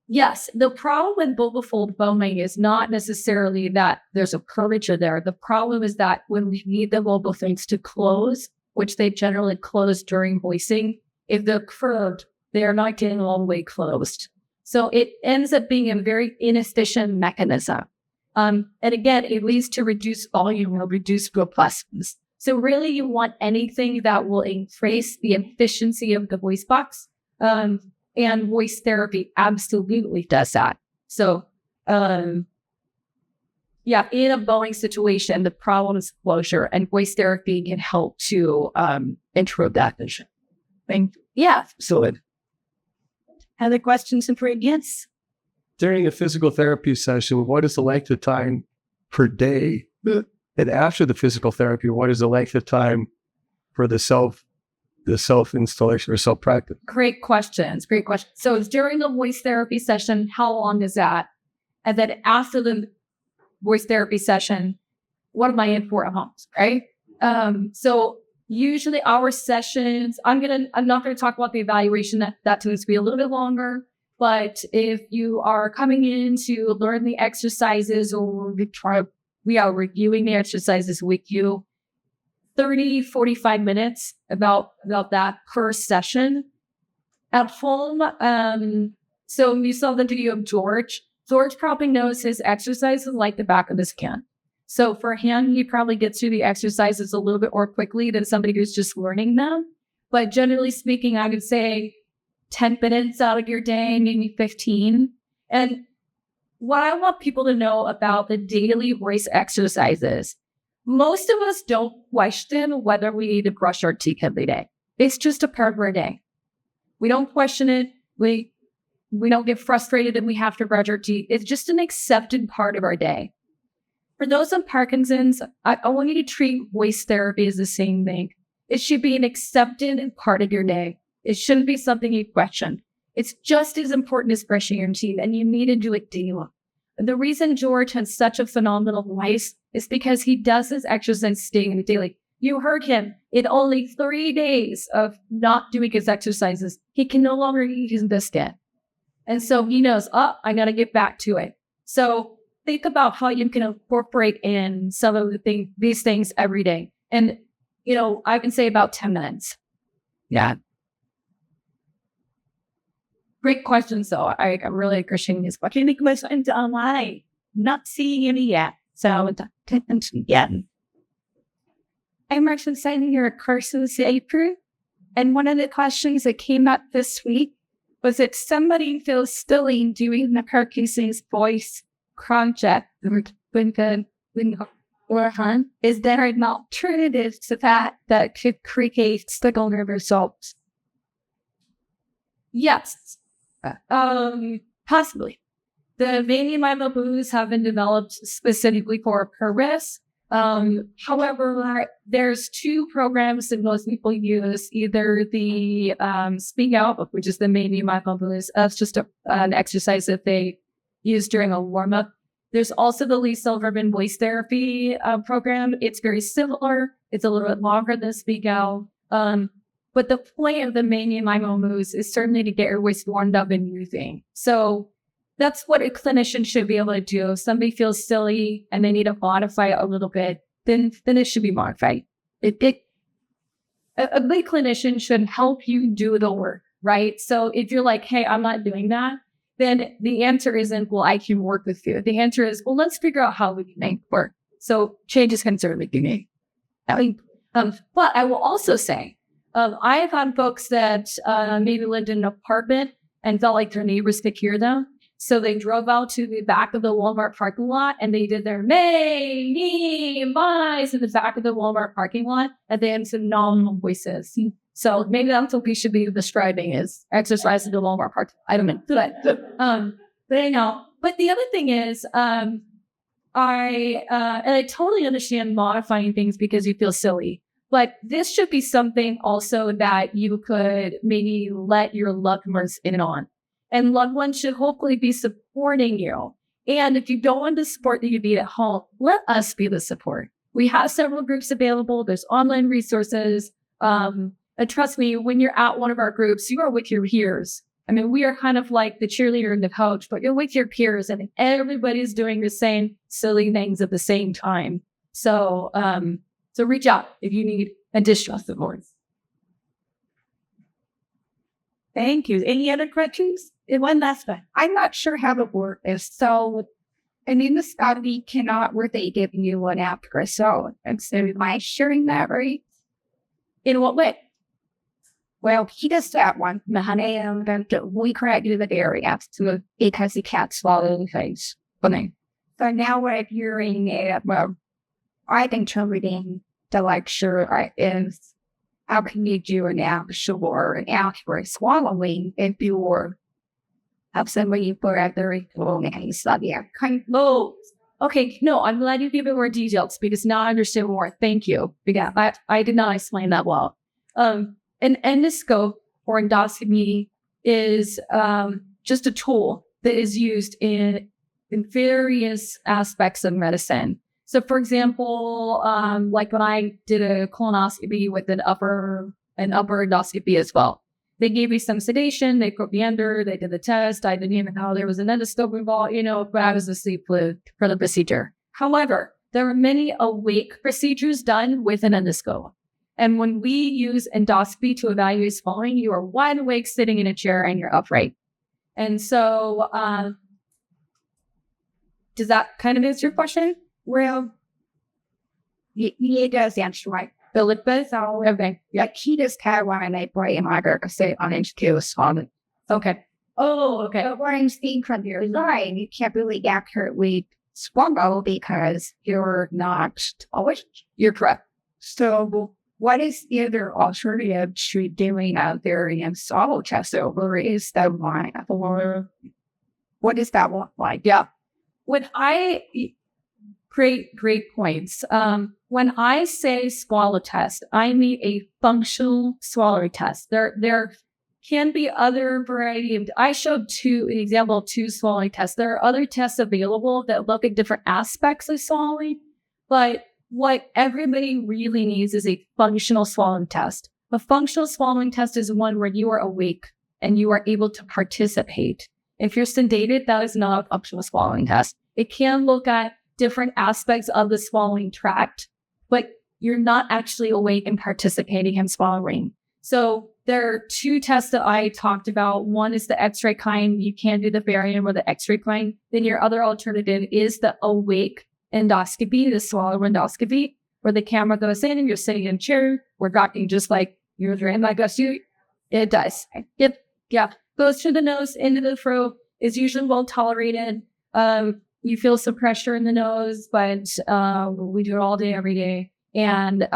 Yes. The problem with fold bowing is not necessarily that there's a curvature there. The problem is that when we need the vocal folds to close, which they generally close during voicing, if they're curved, they are not getting all the way closed. So it ends up being a very inefficient mechanism. And again, it leads to reduced volume or reduced robustness. So really you want anything that will increase the efficiency of the voice box. And voice therapy absolutely does that. So, in a bowing situation, the problem is closure, and voice therapy can help to improve that vision. So Other questions and yes. during a physical therapy session, what is the length of time per day? And after the physical therapy, what is the length of time for the self-installation or self-practice? Great questions. So it's during the voice therapy session, how long is that? And then after the voice therapy session, what am I in for at home, right? So usually our sessions, I'm not gonna talk about the evaluation. That tends to be a little bit longer. But if you are coming in to learn the exercises, or we are reviewing the exercises with you, 30, 45 minutes about that per session. At home, so you saw the video of George. George probably knows his exercises like the back of his hand. So for him, he probably gets through the exercises a little bit more quickly than somebody who's just learning them. But generally speaking, I would say 10 minutes out of your day, maybe 15. And what I want people to know about the daily voice exercises, most of us don't question whether we need to brush our teeth every day. It's just a part of our day. We don't question it. We don't get frustrated that we have to brush our teeth. It's just an accepted part of our day. For those on Parkinson's, I want you to treat voice therapy as the same thing. It should be an accepted part of your day. It shouldn't be something you question. It's just as important as brushing your teeth, and you need to do it daily. The reason George has such a phenomenal voice is because he does his exercise daily. You heard him. In only 3 days of not doing his exercises, he can no longer eat his biscuit. And so he knows, I got to get back to it. So think about how you can incorporate in some of these things every day. And, I can say about 10 minutes. Yeah. Great questions, though. I'm really appreciating this question. Any questions online? Not seeing any yet. So, yeah. I'm actually signing your courses April. And one of the questions that came up this week was if somebody feels silly doing the Parkinson's voice project, is there an alternative to that could create similar results? Yes. Possibly. The Vania Mimo booze have been developed specifically for a purpose. However, there's 2 programs that most people use, either the Speak Out, which is the Vania Mimo booze. That's just an exercise that they use during a warm-up. There's also the Lee Silverman voice therapy program. It's very similar. It's a little bit longer than Speak Out. But the point of the Mania Mimo moves is certainly to get your voice warmed up and using. So that's what a clinician should be able to do. If somebody feels silly and they need to modify it a little bit, then it should be modified. A good clinician should help you do the work, right? So if you're like, hey, I'm not doing that, then the answer isn't, well, I can work with you. The answer is, well, let's figure out how we can make it work. So changes can certainly be made. But I will also say, I have had folks that maybe lived in an apartment and felt like their neighbors could hear them. So they drove out to the back of the Walmart parking lot and they did their may, me, my's in the back of the Walmart parking lot, and they had phenomenal voices. So maybe that's what we should be describing is exercise in the Walmart parking lot. I don't know. But anyhow, but the other thing is, I totally understand modifying things because you feel silly. But this should be something also that you could maybe let your loved ones in on. And loved ones should hopefully be supporting you. And if you don't want the support that you need at home, let us be the support. We have several groups available. There's online resources. And trust me, when you're at one of our groups, you are with your peers. I mean, we are kind of like the cheerleader and the coach, but you're with your peers and everybody's doing the same silly things at the same time. So, so reach out if you need additional support. Thank you. Any other questions? And one last one. I'm not sure how the work is. So, and in the study cannot where they give you an after. So, and so am I sharing that right? In what way? Well, he does that one. And then we corrected the area because he can't swallow things. So now we're hearing it. Well, I think interpreting the lecture is how can you do an accurate swallowing if you're have somebody for a very long study? Okay, no, I'm glad you gave it more details because now I understand more. Thank you. Because I did not explain that well. An endoscope or endoscopy is just a tool that is used in various aspects of medicine. So, for example, like when I did a colonoscopy with an upper endoscopy as well, they gave me some sedation, they put me under, they did the test. I didn't even know there was an endoscope involved, but I was asleep for the procedure. However, there are many awake procedures done with an endoscope. And when we use endoscopy to evaluate swallowing, you are wide awake sitting in a chair and you're upright. And so, does that kind of answer your question? Well, he does answer right. Philip, so okay. Like he just had one and I pray in my to say on HQ on it. Okay. Oh, okay. But what I'm seeing from your line, you can't really accurately swallow because you're not always. You're correct. So what is the other alternative to doing a variant swallow test over? Is that one or what does that look like? Yeah. Great points. When I say swallow test, I mean a functional swallowing test. There can be other variety of, I showed an example of 2 swallowing tests. There are other tests available that look at different aspects of swallowing, but what everybody really needs is a functional swallowing test. A functional swallowing test is one where you are awake and you are able to participate. If you're sedated, that is not a functional swallowing test. It can look at different aspects of the swallowing tract, but you're not actually awake and participating in swallowing. So there are 2 tests that I talked about. One is the X-ray kind. You can do the barium or the X-ray kind. Then your other alternative is the awake endoscopy, the swallow endoscopy, where the camera goes in and you're sitting in a chair. We're talking just like you're in like a suit. It does. Yep. Yeah. Goes through the nose, into the throat, is usually well tolerated. You feel some pressure in the nose, but we do it all day, every day. And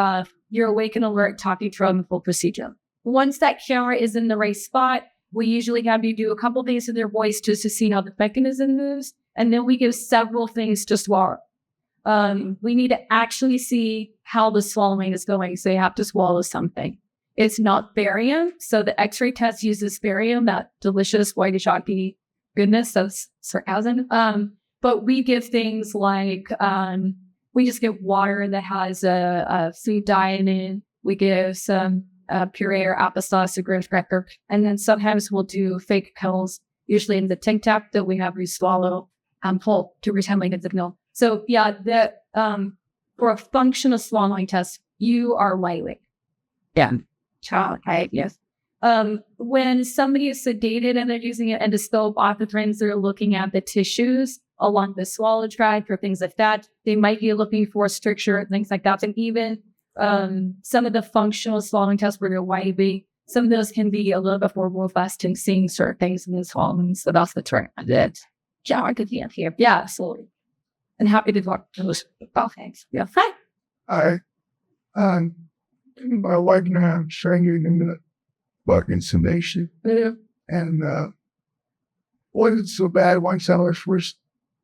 you're awake and alert, talking throughout the full procedure. Once that camera is in the right spot, we usually have you do a couple things with your voice just to see how the mechanism moves. And then we give several things to swallow. We need to actually see how the swallowing is going. So you have to swallow something. It's not barium. So the X-ray test uses barium, that delicious whitish chalky goodness. That's sarcasm. But we give things like, we just give water that has a sweet dye in it. We give some puree or applesauce or graham cracker. And then sometimes we'll do fake pills, usually in the Tic Tac that we have you swallow whole to pretend like it's a pill. So yeah, for a functional swallowing test, you are lightweight. Yeah. Okay. Yes. When somebody is sedated and they're using an endoscope, oftentimes they're looking at the tissues along the swallow tract or things like that. They might be looking for stricture and things like that. And even some of the functional swallowing tests where you're widely, some of those can be a little bit more robust in seeing certain things in the swallowing. So that's the term I did. Yeah, I could hear. Yeah, absolutely. And happy to talk to those. Oh, thanks. Yeah. Hi. My wife and I are training in the Parkinson nation. Yeah. And wasn't so bad once I was first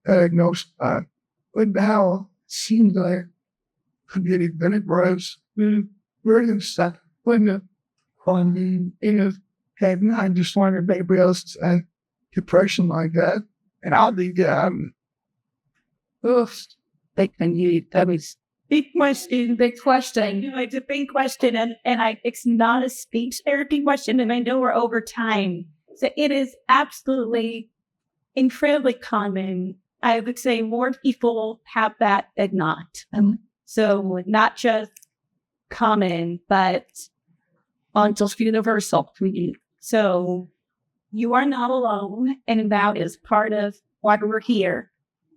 diagnosed. But now it seems like I'm getting better. Whereas very stuff when and I just wanted maybe else depression like that. And I'll be Oof. They can use that is big question. Big question. You know, it's a big question, and it's not a speech therapy question, and I know we're over time. So it is absolutely incredibly common. I would say more people have that than not. So not just common, but almost universal. So you are not alone, and that is part of why we're here,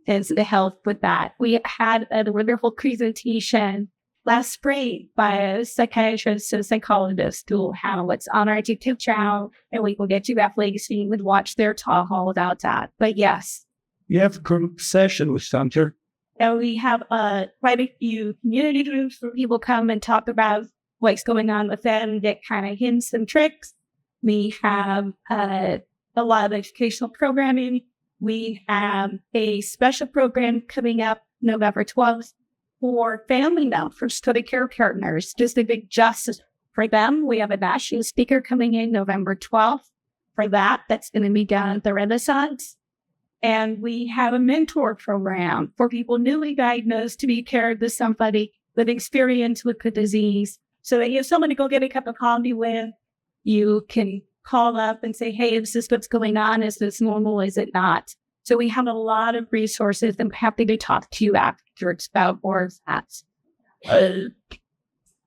is to help with that. We had a wonderful presentation last spring by a psychiatrist and psychologist who have what's on our YouTube channel, and we will get you that link so you would watch their talk all about that. But yes. You have a group session with Hunter. And we have quite a few community groups where people come and talk about what's going on with them, get kind of hints and tricks. We have a lot of educational programming. We have a special program coming up November 12th for family members, for the care partners, just a big justice for them. We have a national speaker coming in November 12th for that. That's going to be down at the Renaissance. And we have a mentor program for people newly diagnosed to be paired with somebody with experience with the disease, so that you have someone to go get a cup of coffee with. You can call up and say, hey, is this what's going on? Is this normal? Is it not? So we have a lot of resources. I'm happy to talk to you afterwards about more of that.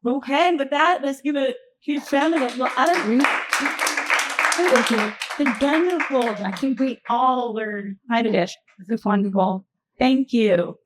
Okay, with that, let's give a huge round of applause. It's wonderful. I think we all learned how to dish. This is wonderful. Thank you.